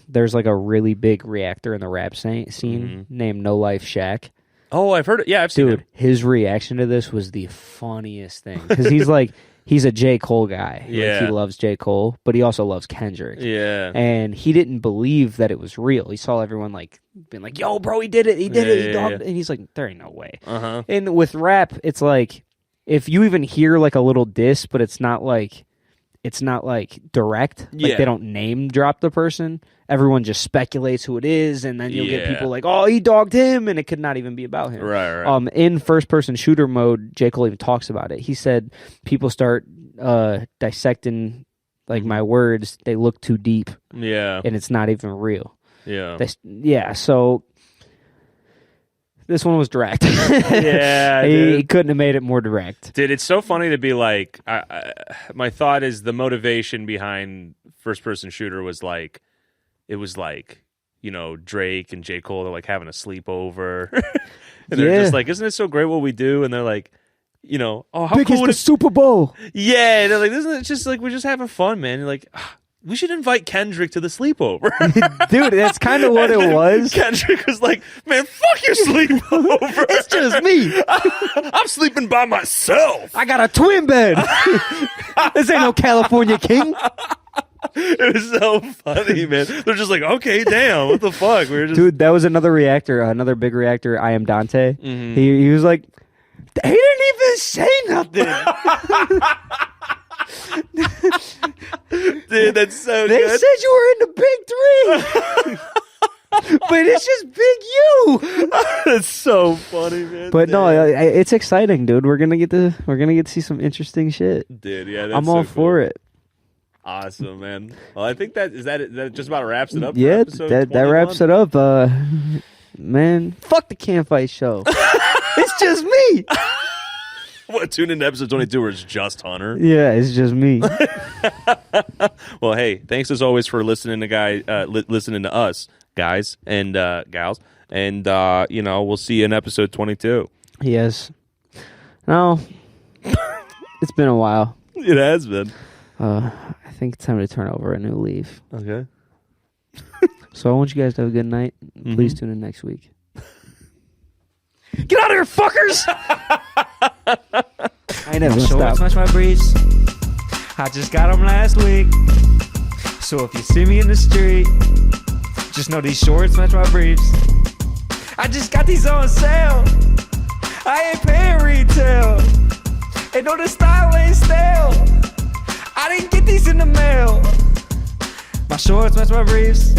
Speaker 5: There's like a really big reactor in the rap scene named No Life Shaq.
Speaker 4: Oh, I've heard it. Yeah, I've seen it.
Speaker 5: His reaction to this was the funniest thing because he's like, he's a J. Cole guy.
Speaker 4: Yeah.
Speaker 5: Like, he loves J. Cole, but he also loves Kendrick.
Speaker 4: Yeah.
Speaker 5: And he didn't believe that it was real. He saw everyone like being like, yo, bro, he did it. He did it. He dogged it. And he's like, there ain't no way. And with rap, it's like, if you even hear like a little diss, but it's not like direct. Like they don't name drop the person. Everyone just speculates who it is, and then you'll get people like, "Oh, he dogged him," and it could not even be about him.
Speaker 4: Right.
Speaker 5: In first-person shooter mode, J. Cole even talks about it. He said people start dissecting like my words. They look too deep.
Speaker 4: Yeah,
Speaker 5: and it's not even real.
Speaker 4: Yeah.
Speaker 5: So this one was direct.
Speaker 4: Yeah,
Speaker 5: he couldn't have made it more direct.
Speaker 4: Dude, it's so funny to be like, my thought is the motivation behind first-person shooter was like, it was like, you know, Drake and J. Cole are like having a sleepover. And they're just like, isn't it so great what we do? And they're like, you know, oh, how cool
Speaker 5: is the Super Bowl?
Speaker 4: Yeah, and they're like, isn't it just like, we're just having fun, man. And like, we should invite Kendrick to the sleepover.
Speaker 5: Dude, that's kind of what it was.
Speaker 4: Kendrick was like, man, fuck your sleepover.
Speaker 5: It's just me.
Speaker 4: I'm sleeping by myself.
Speaker 5: I got a twin bed. This ain't no California king.
Speaker 4: It was so funny, man. They're just like, okay, damn, what the fuck? We were just...
Speaker 5: Dude, that was another reactor, another big reactor, I Am Dante. He was like, he didn't even say nothing.
Speaker 4: Dude, that's so
Speaker 5: they
Speaker 4: good.
Speaker 5: They said you were in the big three. But it's just big you.
Speaker 4: That's so funny, man.
Speaker 5: But no, it's exciting, dude. We're gonna get to see some interesting shit.
Speaker 4: Dude, yeah, that's
Speaker 5: I'm all for it.
Speaker 4: Awesome, man. Well, I think that just about wraps it up.
Speaker 5: Yeah,
Speaker 4: for
Speaker 5: that wraps it up. Man, fuck the Campfight show. It's just me.
Speaker 4: What? Tune in to episode 22 where it's just Hunter.
Speaker 5: Yeah, it's just me.
Speaker 4: Well, hey, thanks as always for listening to listening to us, guys and gals, and we'll see you in episode 22.
Speaker 5: Yes. No, it's been a while.
Speaker 4: It has been.
Speaker 5: I think it's time to turn over a new leaf.
Speaker 4: Okay.
Speaker 5: So I want you guys to have a good night. Please tune in next week. Get out of here, fuckers! I never stop.
Speaker 9: Match my briefs. I just got them last week. So if you see me in the street, just know these shorts match my briefs. I just got these on sale. I ain't paying retail. And no, the style ain't stale. I didn't get these in the mail. My shorts match my briefs.